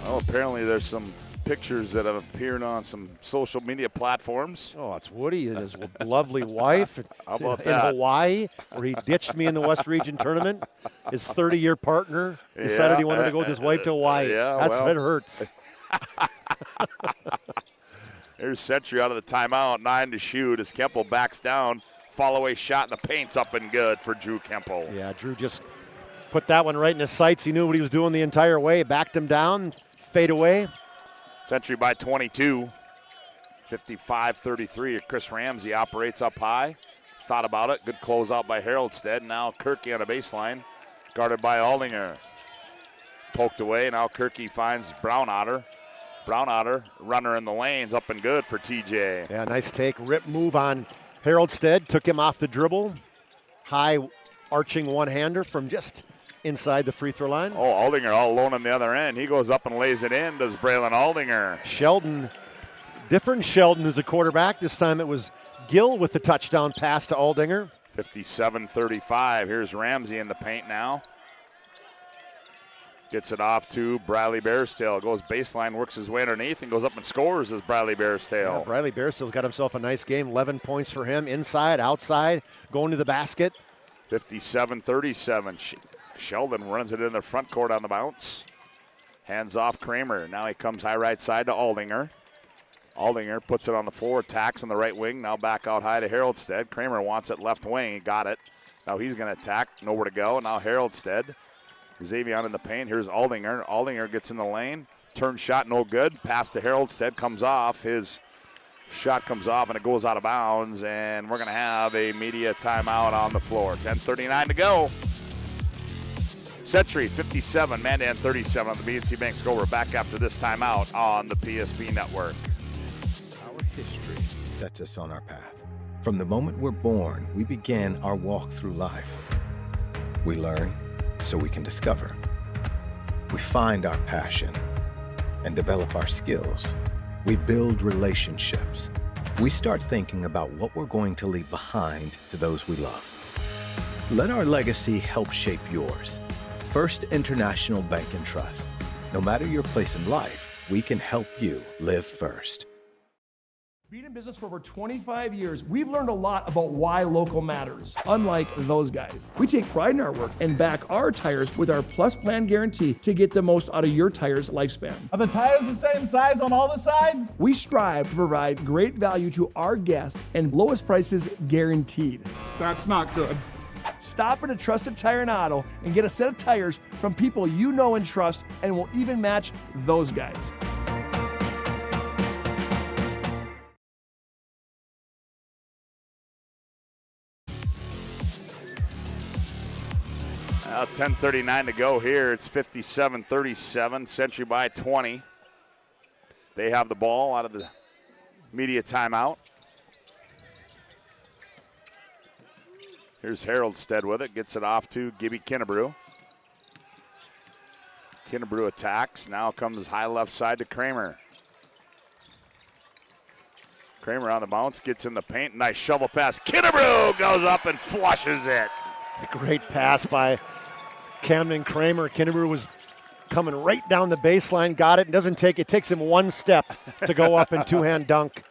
Well, apparently there's some pictures that have appeared on some social media platforms. Oh, it's Woody and his lovely wife How about in that? Hawaii, where he ditched me in the West Region tournament. His 30-year partner decided he wanted to go with his wife to Hawaii. Yeah, That's well. what hurts. There's Century out of the timeout, 9 to shoot as Kemple backs down. Fall away shot, and the paint's up and good for Drew Kemple. Yeah, Drew just put that one right in his sights. He knew what he was doing the entire way. Backed him down, fade away. Century by 22, 55-33. Chris Ramsey operates up high. Thought about it. Good closeout by Haroldstead. Now Kirky on a baseline, guarded by Aldinger. Poked away. Now Kirky finds Brownotter. Brownotter, runner in the lanes, up and good for TJ. Yeah, nice take. Rip move on Haroldstead. Took him off the dribble. High arching one-hander from just inside the free throw line. Oh, Aldinger all alone on the other end. He goes up and lays it in, does Braylon Aldinger. Sheldon, different Sheldon who's a quarterback. This time it was Gill with the touchdown pass to Aldinger. 57-35. Here's Ramsey in the paint now. Gets it off to Bradley Barstow. Goes baseline, works his way underneath, and goes up and scores as Bradley Barstow. Yeah, Bradley Barstow's got himself a nice game. 11 points for him, inside, outside, going to the basket. 57-37. Sheldon runs it in the front court on the bounce. Hands off Kramer. Now he comes high right side to Aldinger. Aldinger puts it on the floor, attacks on the right wing. Now back out high to Haroldstead. Kramer wants it left wing. He got it. Now he's going to attack. Nowhere to go. Now Haroldstead. Xavier in the paint. Here's Aldinger. Aldinger gets in the lane. Turn shot, no good. Pass to Haroldstead comes off. His shot comes off and it goes out of bounds. And we're going to have a media timeout on the floor. 10:39 to go. Century 57, Mandan 37 on the BNC Bank score. We're back after this timeout on the PSP Network. Our history sets us on our path. From the moment we're born, we begin our walk through life. We learn so we can discover. We find our passion and develop our skills. We build relationships. We start thinking about what we're going to leave behind to those we love. Let our legacy help shape yours. First International Bank and Trust. No matter your place in life, we can help you live first. Being in business for over 25 years, we've learned a lot about why local matters. Unlike those guys, we take pride in our work and back our tires with our Plus Plan guarantee to get the most out of your tire's lifespan. Are the tires the same size on all the sides? We strive to provide great value to our guests and lowest prices guaranteed. That's not good. Stop at a trusted tire and auto and get a set of tires from people you know and trust, and will even match those guys. 10:39 to go here. It's 57-37, Century by 20. They have the ball out of the media timeout. Here's Haroldstead with it, gets it off to Gibby Kinnebrew. Kinnebrew attacks, now comes high left side to Kramer. Kramer on the bounce, gets in the paint, nice shovel pass. Kinnebrew goes up and flushes it. Great pass by Camden Kramer. Kinnebrew was coming right down the baseline, got it, and doesn't take it. Takes him one step to go up and two-hand dunk.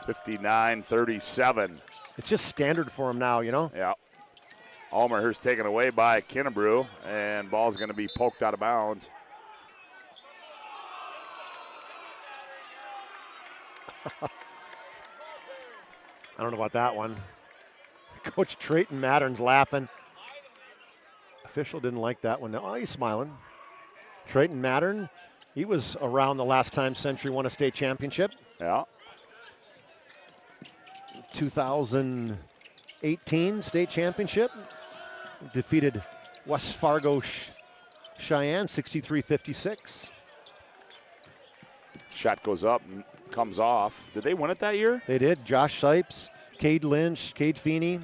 59-37. It's just standard for him now, you know? Yeah. Almerhurst taken away by Kinnebrew, and ball's going to be poked out of bounds. I don't know about that one. Coach Trayton Mattern's laughing. Official didn't like that one. Oh, he's smiling. Trayton Mattern, he was around the last time Century won a state championship. Yeah. 2018 state championship. Defeated West Fargo Cheyenne 63-56. Shot goes up and comes off. Did they win it that year? They did. Josh Sipes, Cade Lynch, Cade Feeney.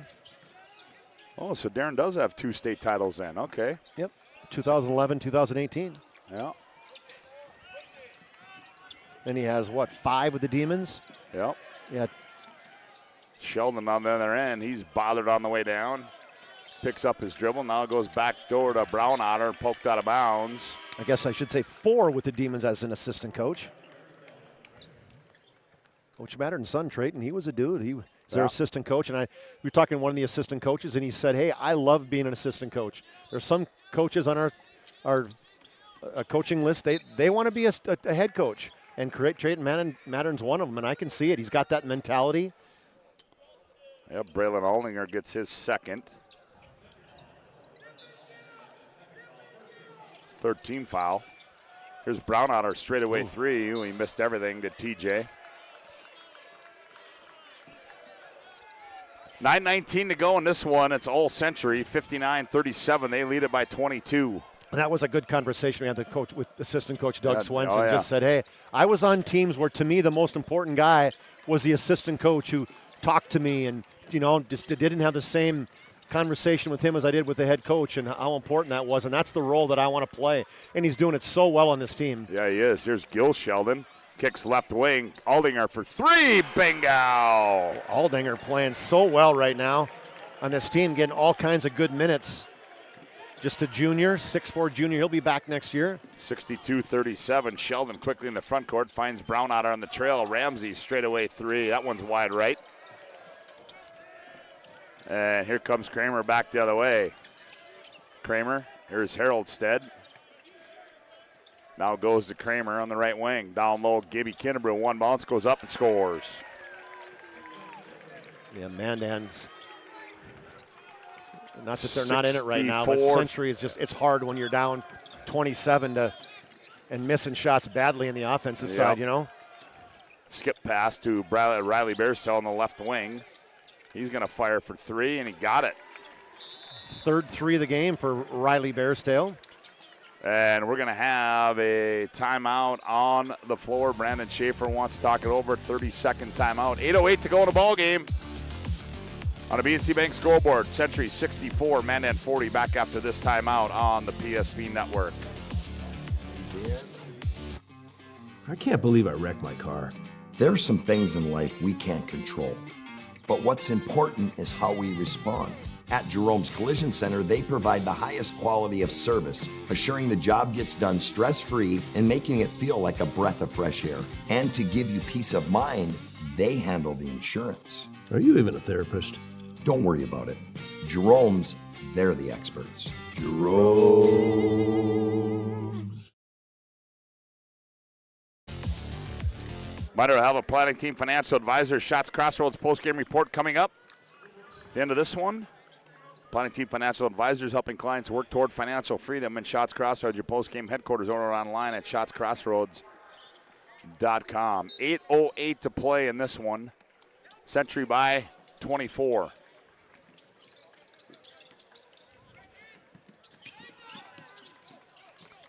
Oh, so Darren does have 2 state titles then. Okay. Yep. 2011, 2018. Yeah. And he has, 5 with the Demons? Yep. Yeah. Sheldon on the other end. He's bothered on the way down. Picks up his dribble. Now goes back door to Brownotter, poked out of bounds. I guess I should say 4 with the Demons as an assistant coach. Coach Matterton's son, Trayton, he was a dude. He was their assistant coach. And we were talking to one of the assistant coaches, and he said, hey, I love being an assistant coach. There's some coaches on our coaching list, they want to be a head coach. And Trayton Matterton's one of them, and I can see it. He's got that mentality. Yep, Braylon Aldinger gets his second. 13 foul. Here's Brownotter straightaway 3. He missed everything to TJ. 9:19 to go in this one. It's all Century, 59-37. They lead it by 22. And that was a good conversation we had with assistant coach Doug Swenson. Yeah. Just said, hey, I was on teams where, to me, the most important guy was the assistant coach who talked to me and, just didn't have the same conversation with him as I did with the head coach, and how important that was. And that's the role that I want to play. And he's doing it so well on this team. Yeah, he is. Here's Gil Sheldon. Kicks left wing. Aldinger for 3. Bingo! Aldinger playing so well right now on this team, getting all kinds of good minutes. Just a junior, 6'4" junior. He'll be back next year. 62-37. Sheldon quickly in the front court. Finds Brownotter on the trail. Ramsey straightaway 3. That one's wide right. And here comes Kramer back the other way. Kramer. Here's Haroldstead. Now goes to Kramer on the right wing. Down low, Gibby Kinnebrew. One bounce, goes up and scores. Yeah, Mandan's. Not that they're not in it right now, but Century is it's hard when you're down 27 and missing shots badly in the offensive side, Skip pass to Riley Bairstow on the left wing. He's going to fire for 3, and he got it. Third 3 of the game for Riley Bairstow. And we're going to have a timeout on the floor. Brandon Schaefer wants to talk it over. 30-second timeout. 8:08 to go in the ball game. On a BNC Bank scoreboard, Century 64, Mandan 40. Back after this timeout on the PSP Network. I can't believe I wrecked my car. There are some things in life we can't control. But what's important is how we respond. At Jerome's Collision Center, they provide the highest quality of service, assuring the job gets done stress-free and making it feel like a breath of fresh air. And to give you peace of mind, they handle the insurance. Are you even a therapist? Don't worry about it. Jerome's, they're the experts. Jerome's. Might have a planning team financial advisor. Shots Crossroads postgame report coming up. At the end of this one. Planning team financial advisors helping clients work toward financial freedom. And Shots Crossroads, your postgame headquarters, or online at shotscrossroads.com. 8:08 to play in this one. Century by 24.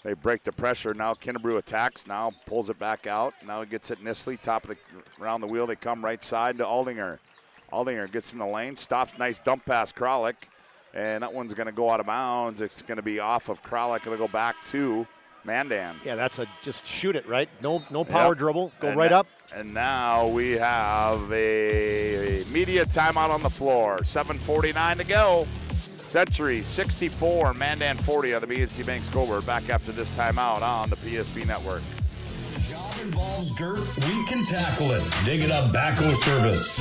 They break the pressure. Now Kinnebrew attacks. Now pulls it back out. Now he gets it Nisley. Top of around the wheel. They come right side to Aldinger. Aldinger gets in the lane. Stops. Nice dump pass. Kralik. And that one's going to go out of bounds. It's going to be off of Kralik. It'll go back to Mandan. Yeah, that's just shoot it, right? No power dribble. Go right up. And now we have a media timeout on the floor. 7:49 to go. Century 64, Mandan 40 on the BNC Bank scoreboard. Back after this timeout on the PSP Network. Job involves dirt, we can tackle it. Dig it up, backhoe service.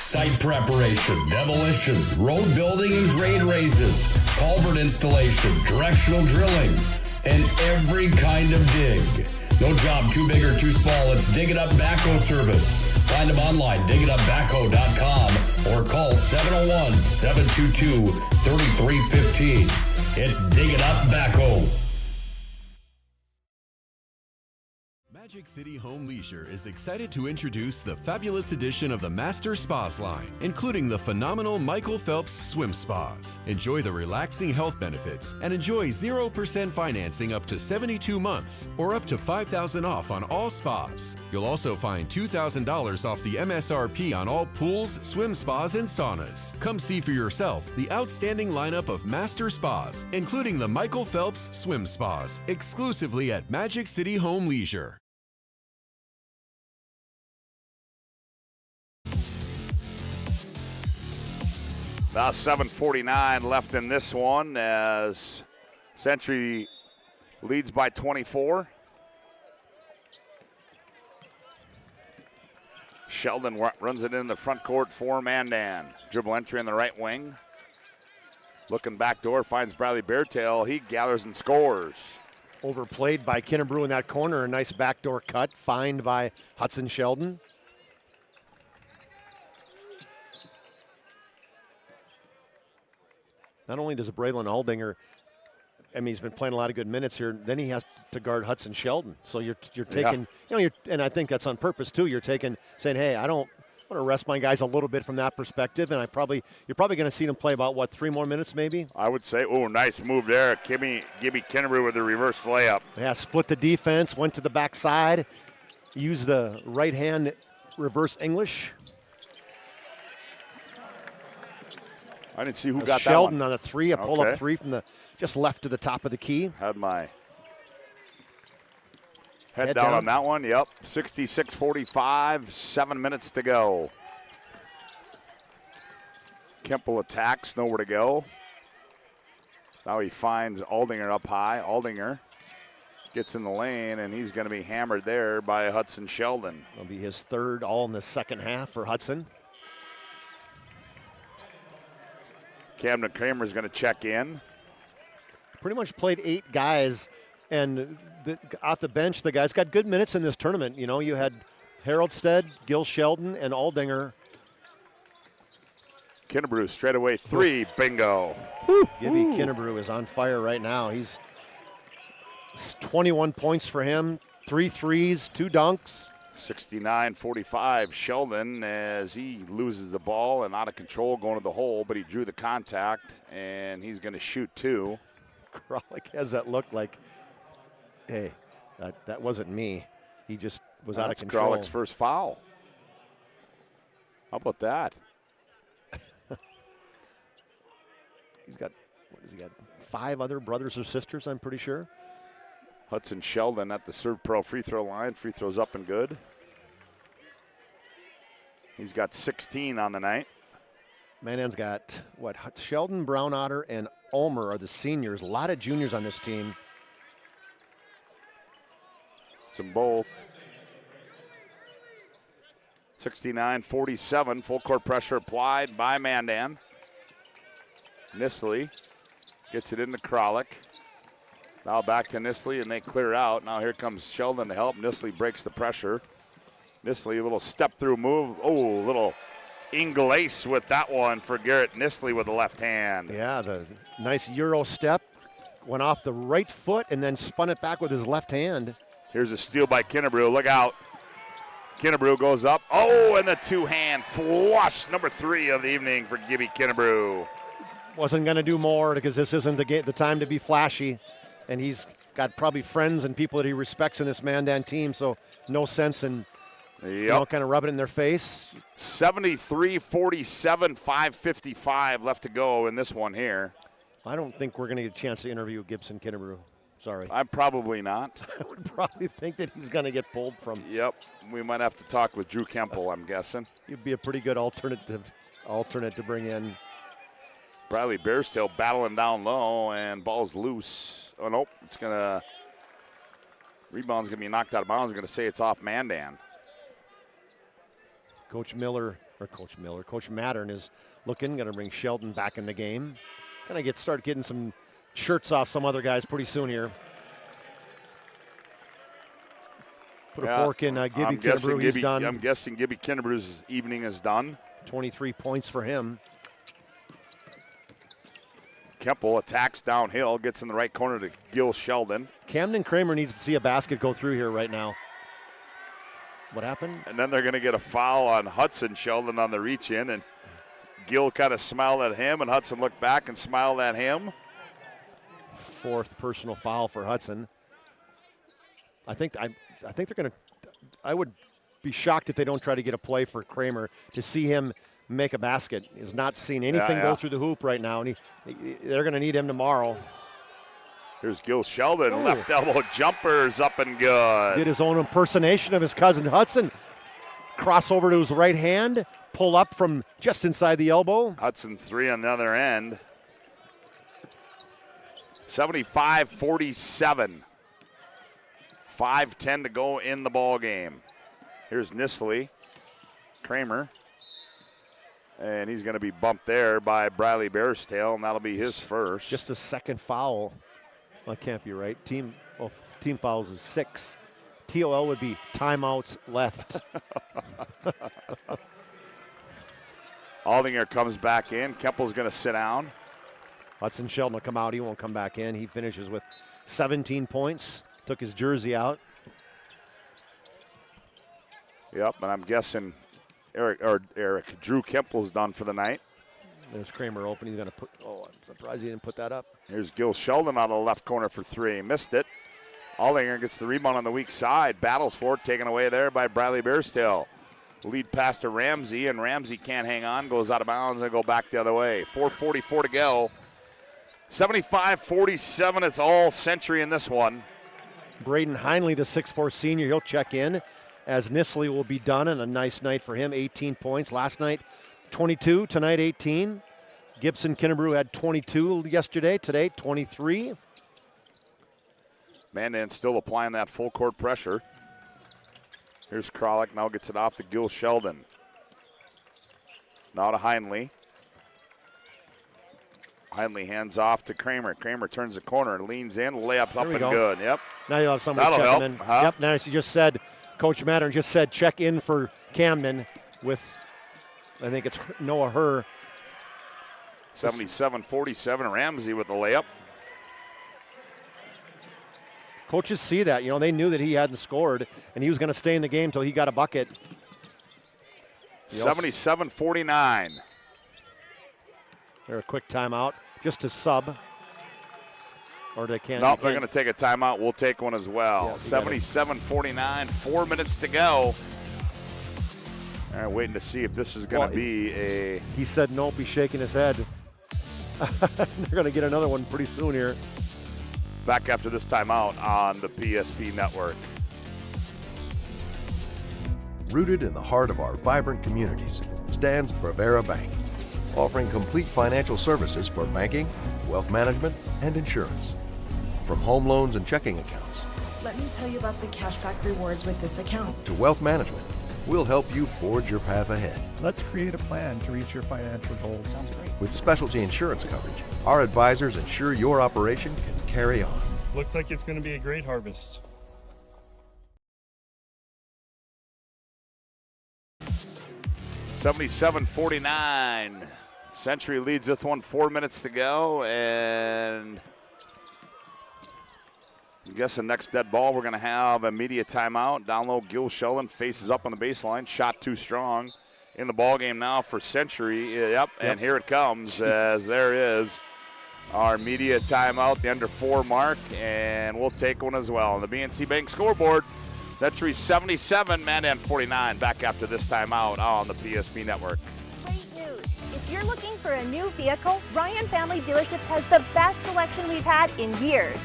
Site preparation, demolition, road building and grade raises, culvert installation, directional drilling, and every kind of dig. No job too big or too small. It's Dig It Up Backhoe Service. Find them online, digitupbackhoe.com, or call 701-722-3315. It's Dig It Up Backhoe. Magic City Home Leisure is excited to introduce the fabulous edition of the Master Spas line, including the phenomenal Michael Phelps Swim Spas. Enjoy the relaxing health benefits and enjoy 0% financing up to 72 months or up to $5,000 off on all spas. You'll also find $2,000 off the MSRP on all pools, swim spas, and saunas. Come see for yourself the outstanding lineup of Master Spas, including the Michael Phelps Swim Spas, exclusively at Magic City Home Leisure. About 7:49 left in this one as Century leads by 24. Sheldon runs it in the front court for Mandan. Dribble entry in the right wing. Looking back door, finds Bradley Beartail. He gathers and scores. Overplayed by Kinnebrew in that corner. A nice backdoor cut, fined by Hudson Sheldon. Not only does Braylon Aldinger, I mean, he's been playing a lot of good minutes here, then he has to guard Hudson Sheldon. So you're taking, and I think that's on purpose too. You're saying, hey, I want to rest my guys a little bit from that perspective, and you're probably going to see them play about, 3 more minutes maybe? I would say, nice move there. Gibby Kinnebrew with a reverse layup. Yeah, split the defense, went to the backside, used the right hand reverse English. I didn't see who got Sheldon that one. On a three, a pull-up three from the just left to the top of the key. Had my head down on that one. Yep, 66-45, 7 minutes to go. Kemple attacks, nowhere to go. Now he finds Aldinger up high. Aldinger gets in the lane, and he's going to be hammered there by Hudson Sheldon. It'll be his third all in the second half for Hudson. Camden Kramer's going to check in. Pretty much played 8 guys, and off the bench, the guys got good minutes in this tournament. You know, you had Haroldstead, Gil Sheldon, and Aldinger. Kinnebrew straight away 3, bingo. Gibby Kinnebrew is on fire right now. He's 21 points for him, 3 threes, 2 dunks. 69-45 Sheldon as he loses the ball and out of control going to the hole, but he drew the contact and he's going to shoot 2. Kralik has that look like, hey, that wasn't me. He just was out of control. Kralik's first foul. How about that? He's got, 5 other brothers or sisters, I'm pretty sure. Hudson Sheldon at the Serve Pro free throw line. Free throws up and good. He's got 16 on the night. Mandan's got, Sheldon, Brown Otter, and Ulmer are the seniors. A lot of juniors on this team. Some both. 69-47. Full court pressure applied by Mandan. Nisley gets it into Kralik. Now back to Nisley, and they clear out. Now here comes Sheldon to help. Nisley breaks the pressure. Nisley, a little step-through move. Oh, little Inglace with that one for Garrett Nisley with the left hand. Yeah, the nice Euro step. Went off the right foot and then spun it back with his left hand. Here's a steal by Kinnebrew. Look out. Kinnebrew goes up. Oh, and the two-hand flush. Number 3 of the evening for Gibby Kinnebrew. Wasn't going to do more because this isn't the time to be flashy. And he's got probably friends and people that he respects in this Mandan team, so no sense in kind of rubbing it in their face. 73-47, 5:55 left to go in this one here. I don't think we're going to get a chance to interview Gibson Kinnebrew. Sorry. I'm probably not. I would probably think that he's going to get pulled from. Yep. We might have to talk with Drew Kemple, I'm guessing. He'd be a pretty good alternate to bring in. Bradley Bearstail battling down low, and ball's loose. Oh, nope. It's going to – rebound's going to be knocked out of bounds. We're going to say it's off Mandan. Coach Mattern is looking, going to bring Sheldon back in the game. Going to start getting some shirts off some other guys pretty soon here. Put a fork in Gibby Kinnebrew. He's done. I'm guessing Gibby Kinnebrew's evening is done. 23 points for him. Kemple attacks downhill, gets in the right corner to Gil Sheldon. Camden Kramer needs to see a basket go through here right now. What happened? And then they're going to get a foul on Hudson Sheldon on the reach in, and Gill kind of smiled at him, and Hudson looked back and smiled at him. 4th personal foul for Hudson. I think they're going to. I would be shocked if they don't try to get a play for Kramer to see him make a basket. He's not seen anything go through the hoop right now, and they're going to need him tomorrow. Here's Gil Sheldon, left elbow jumpers up and good. Did his own impersonation of his cousin Hudson. Cross over to his right hand, pull up from just inside the elbow. Hudson 3 on the other end. 75-47. 5:10 to go in the ball game. Here's Nisley. Kramer. And he's going to be bumped there by Bradley Bearstail, and that'll be his first. Just the 2nd foul. Well, that can't be right. Team fouls is 6. TOL would be timeouts left. Aldinger comes back in. Kempel's going to sit down. Hudson Sheldon will come out. He won't come back in. He finishes with 17 points. Took his jersey out. Yep, and I'm guessing Drew Kempel's done for the night. There's Kramer open. He's going to put, I'm surprised he didn't put that up. Here's Gil Sheldon out of the left corner for 3. Missed it. Aldinger gets the rebound on the weak side. Battles for it, taken away there by Bradley Bearstail. Lead pass to Ramsey, and Ramsey can't hang on. Goes out of bounds and go back the other way. 4:44 to go. 75-47. It's all Century in this one. Braden Heinley, the 6'4 senior, he'll check in as Nisley will be done, and a nice night for him. 18 points. Last night, 22. Tonight, 18. Gibson Kinnebrew had 22 yesterday. Today, 23. Mandan still applying that full court pressure. Here's Kralik, now gets it off to Gil Sheldon. Now to Heinley. Heinley hands off to Kramer. Kramer turns the corner and leans in, layup up and good. Yep. Now you'll have somebody That'll checking help. in. Yep, now you just said, Coach Mattern just said check in for Camden with, I think it's Noah Herr. 77-47, Ramsey with the layup. Coaches see that. You know, they knew that he hadn't scored, and he was going to stay in the game until he got a bucket. 77-49. They're a quick timeout just to sub. Or they can't. Nope, they're going to take a timeout. We'll take one as well. Yeah, 77-49, 4 minutes to go. All right, waiting to see if this is going to be a... He said nope, he's shaking his head. They're going to get another one pretty soon here. Back after this timeout on the PSP Network. Rooted in the heart of our vibrant communities stands Brevera Bank, offering complete financial services for banking, wealth management, and insurance. From home loans and checking accounts Let me tell you about the cashback rewards with this account. to wealth management, we'll help you forge your path ahead. Let's create a plan to reach your financial goals. Sounds great. With specialty insurance coverage, our advisors ensure your operation can carry on. Looks like it's going to be a great harvest. $77-49. Century leads this one, 4 minutes to go, and I guess the next dead ball we're going to have a media timeout. Down low, Gil Sheldon faces up on the baseline, shot too strong. In the ball game now for Century. Yep. And here it comes as there is our media timeout, the under 4 mark, and we'll take one as well. On the BNC Bank scoreboard, Century 77, Mandan 49. Back after this timeout on the PSP Network. Great news. If you're looking for a new vehicle, Ryan Family Dealerships has the best selection we've had in years.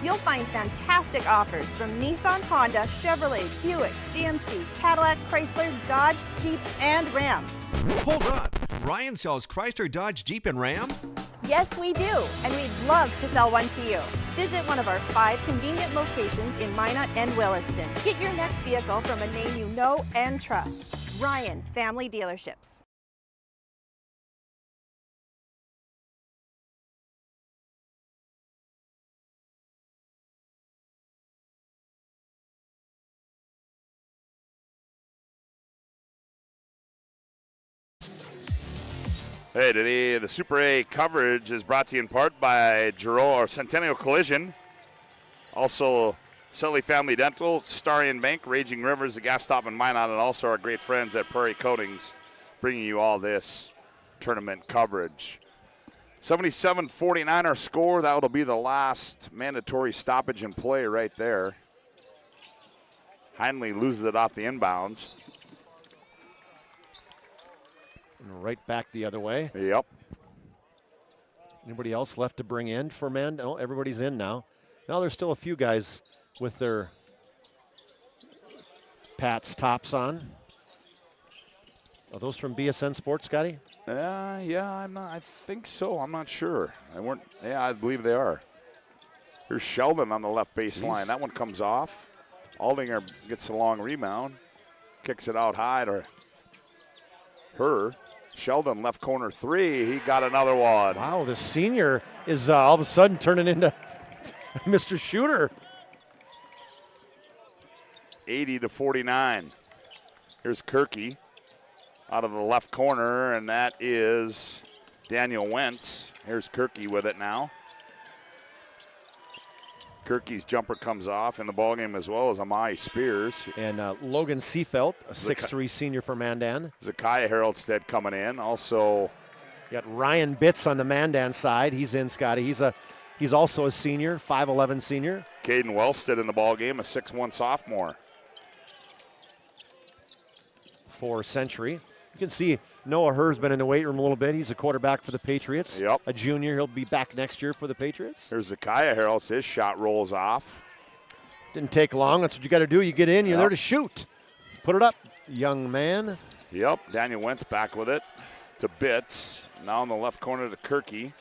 You'll find fantastic offers from Nissan, Honda, Chevrolet, Buick, GMC, Cadillac, Chrysler, Dodge, Jeep, and Ram. Hold on. Ryan sells Chrysler, Dodge, Jeep, and Ram? Yes, we do, and we'd love to sell one to you. Visit one of our 5 convenient locations in Minot and Williston. Get your next vehicle from a name you know and trust. Ryan Family Dealerships. Hey, today the Super A coverage is brought to you in part by Centennial Collision. Also Sully Family Dental, Starion Bank, Raging Rivers, the Gas Stop in Minot, and also our great friends at Prairie Coatings bringing you all this tournament coverage. 77-49 our score. That will be the last mandatory stoppage in play right there. Heinley loses it off the inbounds. And right back the other way. Yep. Anybody else left to bring in for men? No, everybody's in now. Now there's still a few guys with their Pat's tops on. Are those from BSN Sports, Scotty? Yeah, I think so. I'm not sure. I believe they are. Here's Sheldon on the left baseline. That one comes off. Aldinger gets a long rebound, kicks it out high to her. Sheldon, left corner three. He got another one. Wow, the senior is all of a sudden turning into Mr. Shooter. 80-49. Here's Kirky out of the left corner, and that is Daniel Wentz. Here's Kirky with it now. Kirky's jumper comes off in the ballgame as well as Amai Spears. And Logan Seafelt, a 6'3 senior for Mandan. Zakiah Haroldstead coming in. Also, got Ryan Bitts on the Mandan side. He's in, Scotty. He's also a senior, 5'11 senior. Caden Wellstead in the ballgame, a 6'1 sophomore. For Century. You can see Noah Herr's been in the weight room a little bit. He's a quarterback for the Patriots. Yep. A junior. He'll be back next year for the Patriots. There's Zakiah Harold. His shot rolls off. Didn't take long. That's what you got to do. You get in. You're there to shoot. Put it up, young man. Yep. Daniel Wentz back with it to Bitts. Now in the left corner to Kirky.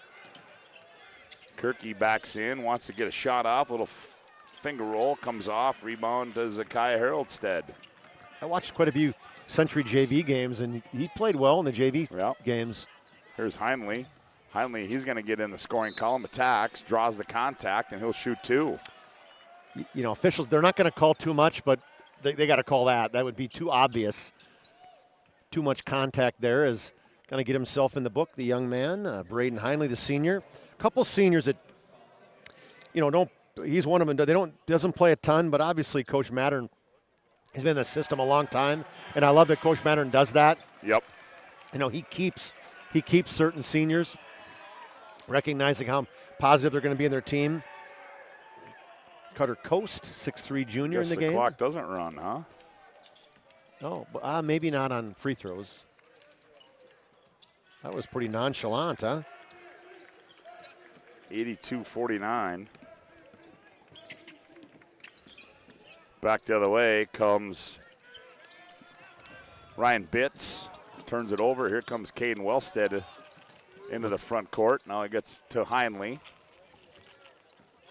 Kirky backs in. Wants to get a shot off. Little finger roll. Comes off. Rebound to Zakiah Haroldstead. I watched quite a few Century JV games, and he played well in the JV games. Here's Heinley. Heinley, he's going to get in the scoring column, attacks, draws the contact, and he'll shoot two. You know, officials, they're not going to call too much, but they got to call that. That would be too obvious. Too much contact there is going to get himself in the book, the young man, Braden Heinley, the senior. A couple seniors that, you know, he's one of them. Doesn't play a ton, but obviously Coach Mattern, he's been in the system a long time, and I love that Coach Mattern does that. Yep. You know, he keeps certain seniors, recognizing how positive they're going to be in their team. Cutter Coast, 6'3 junior in the game. The clock doesn't run, huh? No, but maybe not on free throws. That was pretty nonchalant, huh? 82-49. Back the other way comes Ryan Bitts. Turns it over. Here comes Caden Wellstead into the front court. Now he gets to Heinley.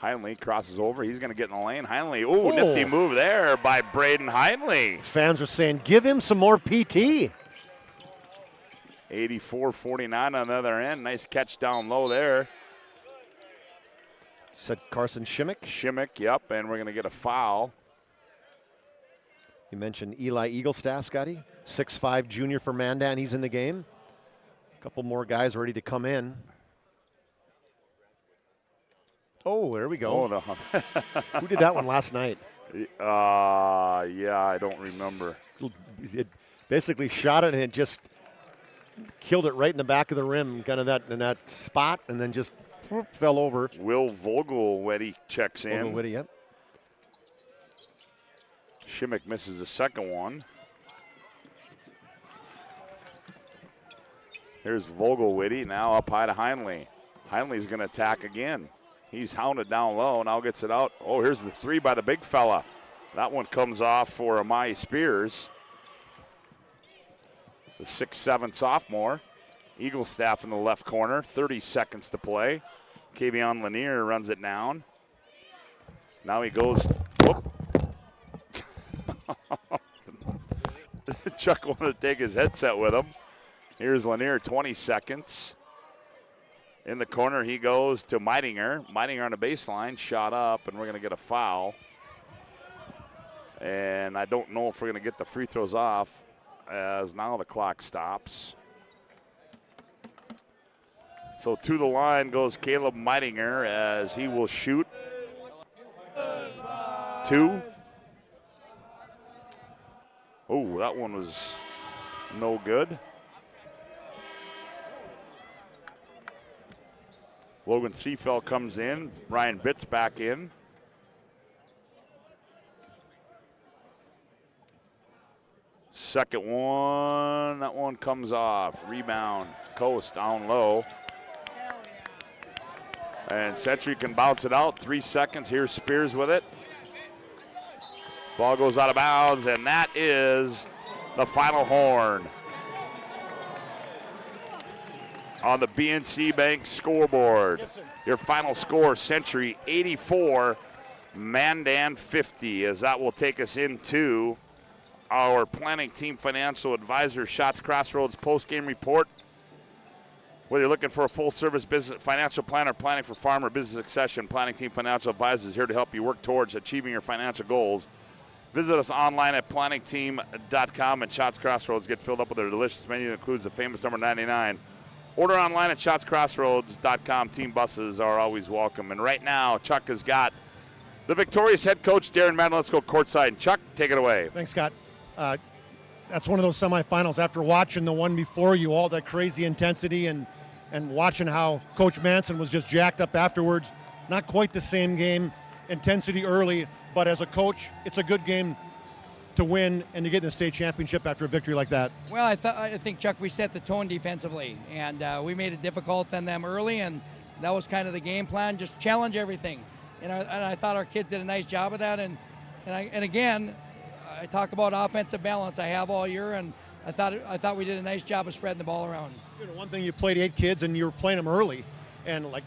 Heinley crosses over. He's going to get in the lane. Heinley, ooh, nifty move there by Braden Heinley. Fans are saying, give him some more PT. 84-49 on the other end. Nice catch down low there. Said Carson Shimmick. Shimmick, yep, and we're going to get a foul. You mentioned Eli Eaglestaff, Scotty. 6'5 junior for Mandan. He's in the game. A couple more guys ready to come in. Oh, there we go. Oh, no. Who did that one last night? Yeah, I don't remember. It basically shot it and it just killed it right in the back of the rim, kind of in that spot, and then just fell over. Will Vogelweddy checks in. Vogelweddy, yep. Shimmick misses the second one. Here's Vogelweddy now up high to Heinley. Heinley's going to attack again. He's hounded down low, now gets it out. Oh, here's the three by the big fella. That one comes off for Amai Spears. The 6'7 sophomore. Eaglestaff in the left corner, 30 seconds to play. Kavion Lanier runs it down. Now he goes, whoop. Chuck wanted to take his headset with him. Here's Lanier, 20 seconds. In the corner, he goes to Meidinger. Meidinger on the baseline, shot up, and we're going to get a foul. And I don't know if we're going to get the free throws off, as now the clock stops. So to the line goes Caleb Meidinger as he will shoot. 2. Oh, that one was no good. Logan Seafeld comes in. Ryan Bitts back in. Second one, that one comes off. Rebound, Coast down low. And Century can bounce it out. 3 seconds. Here's Spears with it. Ball goes out of bounds, and that is the final horn on the BNC Bank scoreboard. Your final score, Century 84, Mandan 50, as that will take us into our Planning Team Financial Advisor Shots Crossroads post-game report. Whether you're looking for a full-service business financial planner, planning for farm or business succession, Planning Team Financial Advisors is here to help you work towards achieving your financial goals. Visit us online at planningteam.com, and Shots Crossroads get filled up with a delicious menu that includes the famous number 99. Order online at shotscrossroads.com. Team buses are always welcome. And right now, Chuck has got the victorious head coach, Darren Madden. Let's go courtside. And Chuck, take it away. Thanks, Scott. That's one of those semifinals. After watching the one before you, all that crazy intensity and watching how Coach Manson was just jacked up afterwards. Not quite the same game, intensity early, but as a coach, it's a good game to win and to get in the state championship after a victory like that. Well, I think, Chuck, we set the tone defensively, and we made it difficult on them early, and that was kind of the game plan, just challenge everything. And I thought our kids did a nice job of that, and again, I talk about offensive balance I have all year, and I thought we did a nice job of spreading the ball around. You know, one thing, you played 8 kids and you were playing them early, and like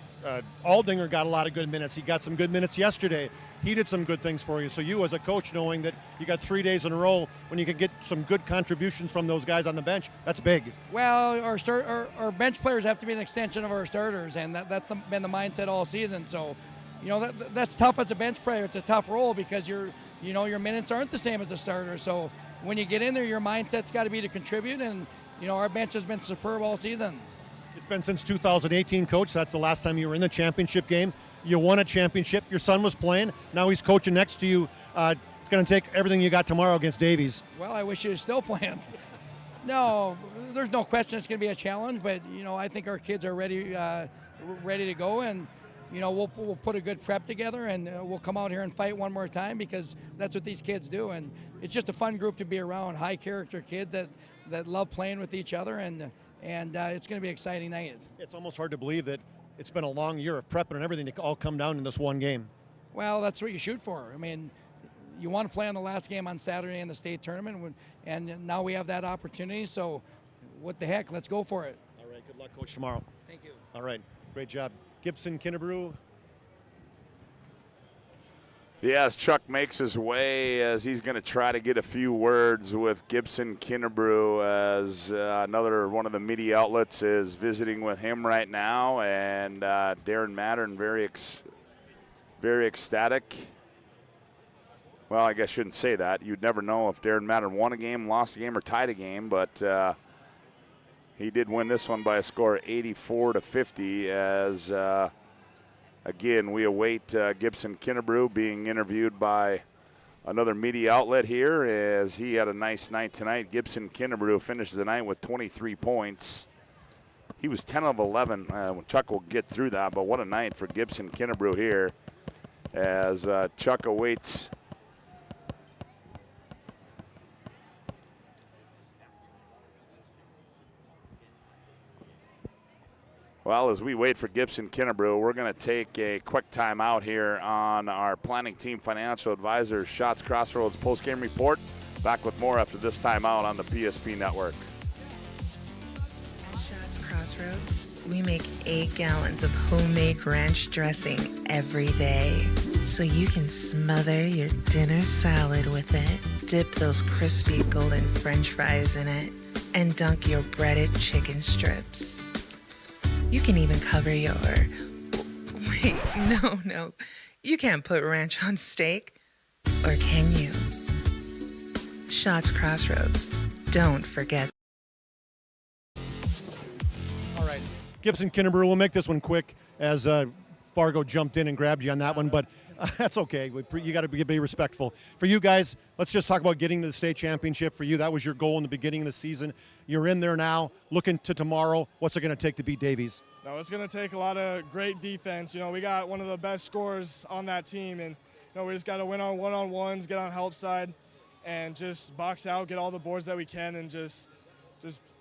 Aldinger got a lot of good minutes. He got some good minutes yesterday. He did some good things for you. So you as a coach, knowing that you got 3 days in a row when you can get some good contributions from those guys on the bench, that's big. Well, our bench players have to be an extension of our starters, and that's been the mindset all season. So, you know, that's tough as a bench player. It's a tough role because your minutes aren't the same as a starter. So when you get in there, your mindset's got to be to contribute, and you know, our bench has been superb all season. It's been since 2018, Coach. That's the last time you were in the championship game. You won a championship. Your son was playing. Now he's coaching next to you. It's going to take everything you got tomorrow against Davies. Well, I wish he was still playing. No, there's no question it's going to be a challenge, but you know, I think our kids are ready to go, and you know, we'll put a good prep together, and we'll come out here and fight one more time, because that's what these kids do, and it's just a fun group to be around. High character kids that love playing with each other, and it's going to be an exciting night. It's almost hard to believe that it's been a long year of prepping and everything to all come down in this one game. Well, that's what you shoot for. I mean, you want to play on the last game on Saturday in the state tournament, and now we have that opportunity, so what the heck, let's go for it. All right, good luck, Coach, tomorrow. Thank you. All right, great job. Gibson Kinnebrew. Yes, Chuck makes his way as he's going to try to get a few words with Gibson Kinnebrew, as another one of the media outlets is visiting with him right now, and Darren Mattern very ecstatic. Well, I guess I shouldn't say that. You'd never know if Darren Mattern won a game, lost a game, or tied a game, but he did win this one by a score of 84-50 as again, we await Gibson Kinnebrew being interviewed by another media outlet here, as he had a nice night tonight. Gibson Kinnebrew finishes the night with 23 points. He was 10 of 11. Chuck will get through that, but what a night for Gibson Kinnebrew here, as Chuck awaits Well, as we wait for Gibson Kinnebrew, we're going to take a quick timeout here on our Planning Team Financial Advisor Shots Crossroads postgame report. Back with more after this timeout on the PSP Network. At Shots Crossroads, we make 8 gallons of homemade ranch dressing every day, so you can smother your dinner salad with it, dip those crispy golden French fries in it, and dunk your breaded chicken strips. You can even cover your... Wait, no. You can't put ranch on steak. Or can you? Shots Crossroads. Don't forget. All right. Gibson Kinnebrew, we'll make this one quick, as Fargo jumped in and grabbed you on that one. But That's okay. You got to be respectful. For you guys, let's just talk about getting to the state championship. For you, that was your goal in the beginning of the season. You're in there now, looking to tomorrow. What's it going to take to beat Davies? No, it's going to take a lot of great defense. We got one of the best scorers on that team, and we just got to win on one-on-ones, get on help side, and just box out, get all the boards that we can, and just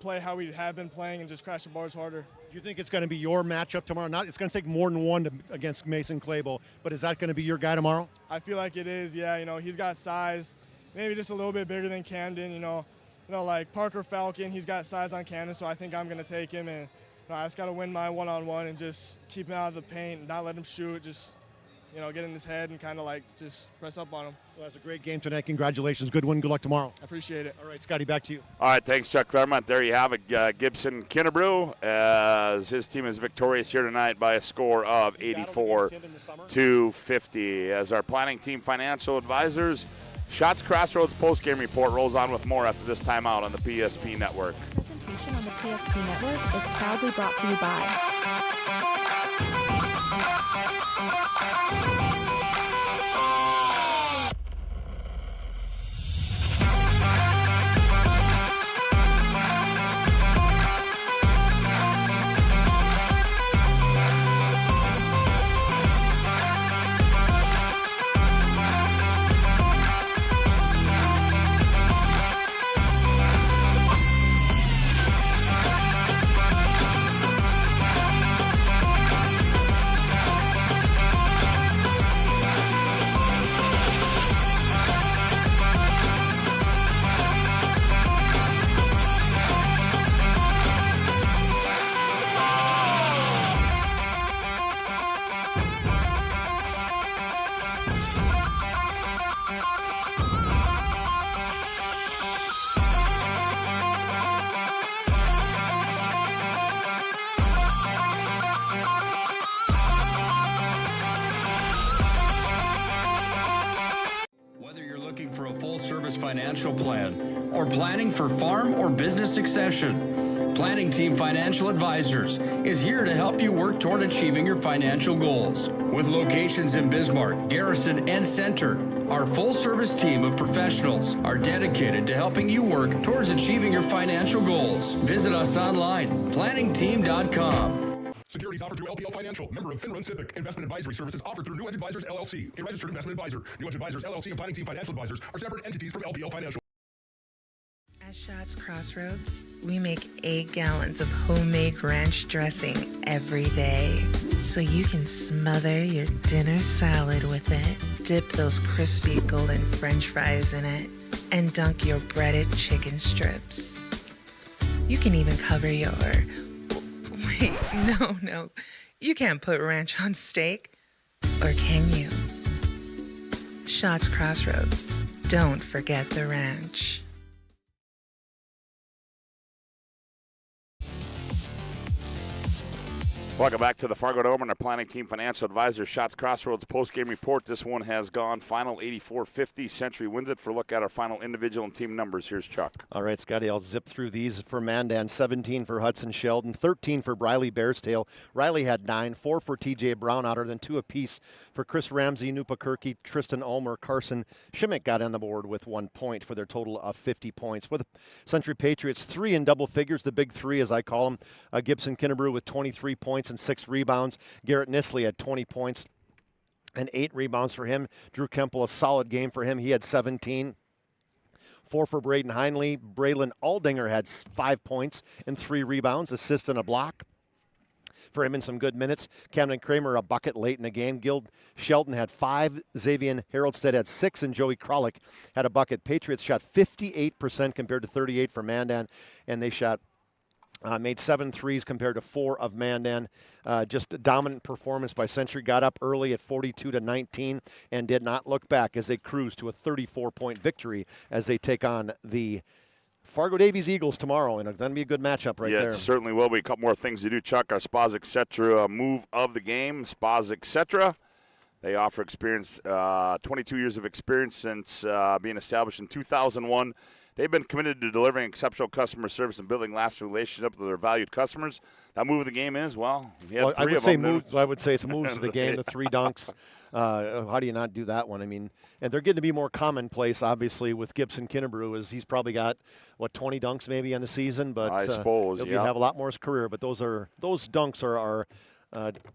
play how we have been playing and just crash the boards harder. Do you think it's going to be your matchup tomorrow? It's going to take more than one against Mason Claybo, but is that going to be your guy tomorrow? I feel like it is, yeah. He's got size, maybe just a little bit bigger than Camden, like Parker Falcon, he's got size on Camden, so I think I'm going to take him, and I just got to win my one-on-one and just keep him out of the paint, not let him shoot, just get in his head and kind of just press up on him. Well, that's a great game tonight. Congratulations. Good win. Good luck tomorrow. I appreciate it. All right, Scotty, back to you. All right, thanks, Chuck Claremont. There you have it. Gibson Kinnebrew, as his team is victorious here tonight by a score of 84-50. As our planning team financial advisors, Shots Crossroads postgame report rolls on with more after this timeout on the PSP Network. Presentation on the PSP Network is proudly brought to you by financial plan or planning for farm or business succession. Planning Team Financial Advisors is here to help you work toward achieving your financial goals. With locations in Bismarck, Garrison, and Center, our full-service team of professionals are dedicated to helping you work towards achieving your financial goals. Visit us online, planningteam.com. Securities offered through LPL Financial, member of FINRA SIPC. Investment advisory services offered through New Edge Advisors, LLC, a registered investment advisor. New Edge Advisors, LLC, and Planning Team Financial Advisors are separate entities from LPL Financial. At Shots Crossroads, we make 8 gallons of homemade ranch dressing every day, so you can smother your dinner salad with it, dip those crispy golden French fries in it, and dunk your breaded chicken strips. You can even cover your... Wait, no. You can't put ranch on steak. Or can you? Shots Crossroads. Don't forget the ranch. Welcome back to the Fargo Dome and our planning team financial advisor, Shots Crossroads post-game report. This one has gone final 84-50. Century wins it. For a look at our final individual and team numbers, here's Chuck. All right, Scotty, I'll zip through these for Mandan. 17 for Hudson Sheldon, 13 for Briley Bearstail. Riley had 9, 4 for TJ Brownouter, then 2 apiece for Chris Ramsey, Nupa Kirky, Tristan Ulmer, Carson Schimmick got on the board with 1 point for their total of 50 points. For the Century Patriots, 3 in double figures, the big 3 as I call them. Gibson Kinnebrew with 23 points and 6 rebounds. Garrett Nisley had 20 points and 8 rebounds for him. Drew Kemple, a solid game for him. He had 17. 4 for Braden Heinley. Braylon Aldinger had 5 points and 3 rebounds, assist and a block for him in some good minutes. Camden Kramer, a bucket late in the game. Guild Shelton had 5. Xavier Haroldstead had 6, and Joey Kralik had a bucket. Patriots shot 58% compared to 38 for Mandan, and they shot made 7 threes compared to 4 of Mandan. Just a dominant performance by Century. Got up early at 42-19 and did not look back as they cruised to a 34-point victory as they take on the Fargo Davies Eagles tomorrow, and it's going to be a good matchup right there. Yeah, it certainly will be. A couple more things to do, Chuck. Our Spas Etc. move of the game. Spas Etc. They offer experience, 22 years of experience since being established in 2001. They've been committed to delivering exceptional customer service and building lasting relationships with their valued customers. That move of the game is, well, he had 3 of them. I would say it's moves of the game, the 3 dunks. How do you not do that one? I mean, and they're getting to be more commonplace, obviously, with Gibson Kinnebrew, as he's probably got, 20 dunks maybe on the season, but I suppose, he'll have a lot more in his career. But those dunks are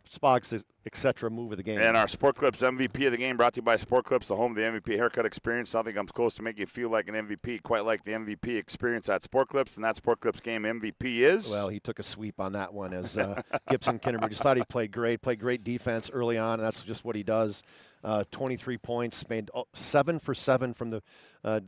Spogs, etc. move of the game. And our Sport Clips MVP of the game brought to you by Sport Clips, the home of the MVP haircut experience. Nothing comes close to making you feel like an MVP, quite like the MVP experience at Sport Clips, and that Sport Clips game MVP is? Well, he took a sweep on that one as Gibson Kinnebrew just thought he played great defense early on, and that's just what he does. 23 points, made 7 for 7 from the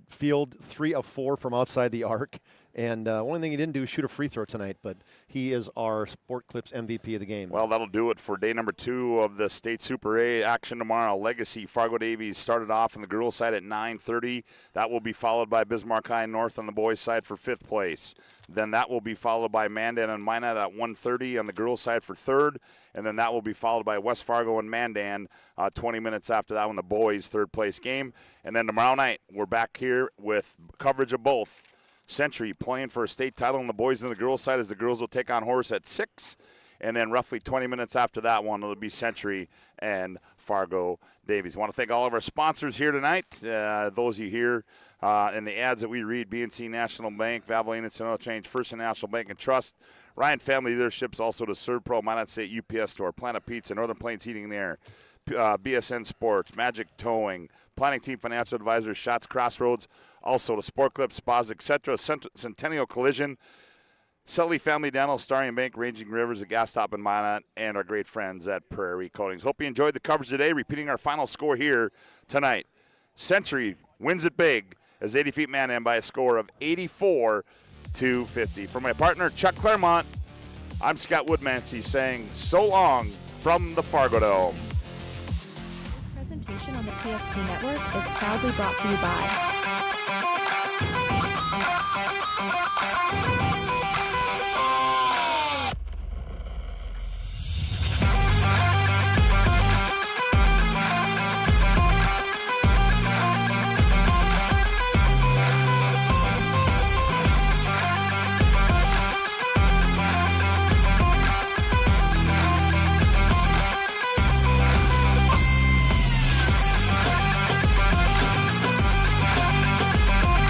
field, 3 of 4 from outside the arc. And one thing he didn't do is shoot a free throw tonight, but he is our Sport Clips MVP of the game. Well, that'll do it for day number 2 of the State Super A action tomorrow. Legacy Fargo Davies started off on the girls' side at 9:30. That will be followed by Bismarck High North on the boys' side for 5th place. Then that will be followed by Mandan and Minot at 1:30 on the girls' side for 3rd. And then that will be followed by West Fargo and Mandan 20 minutes after that on the boys' 3rd place game. And then tomorrow night, we're back here with coverage of both. Century playing for a state title on the boys and the girls' side as the girls will take on Horace at 6. And then roughly 20 minutes after that one, it'll be Century and Fargo Davies. I want to thank all of our sponsors here tonight. Those you hear in the ads that we read, BNC National Bank, Valvoline Instant Oil Change, First National Bank and Trust, Ryan Family Dealerships, also to ServPro, Minot State UPS Store, Planet Pizza, Northern Plains Heating and Air, BSN Sports, Magic Towing, Planning Team Financial Advisors, Shots Crossroads, also to Sport Clips, Spas, etc., Centennial Collision, Sully Family Dental, Starry Bank, Ranging Rivers, the Gas Stop in Minot, and our great friends at Prairie Coatings. Hope you enjoyed the coverage today. Repeating our final score here tonight. Century wins it big as they defeat Mandan by a score of 84-50. For my partner, Chuck Claremont, I'm Scott Woodmansee saying so long from the Fargo Dome. This presentation on the PSP Network is proudly brought to you by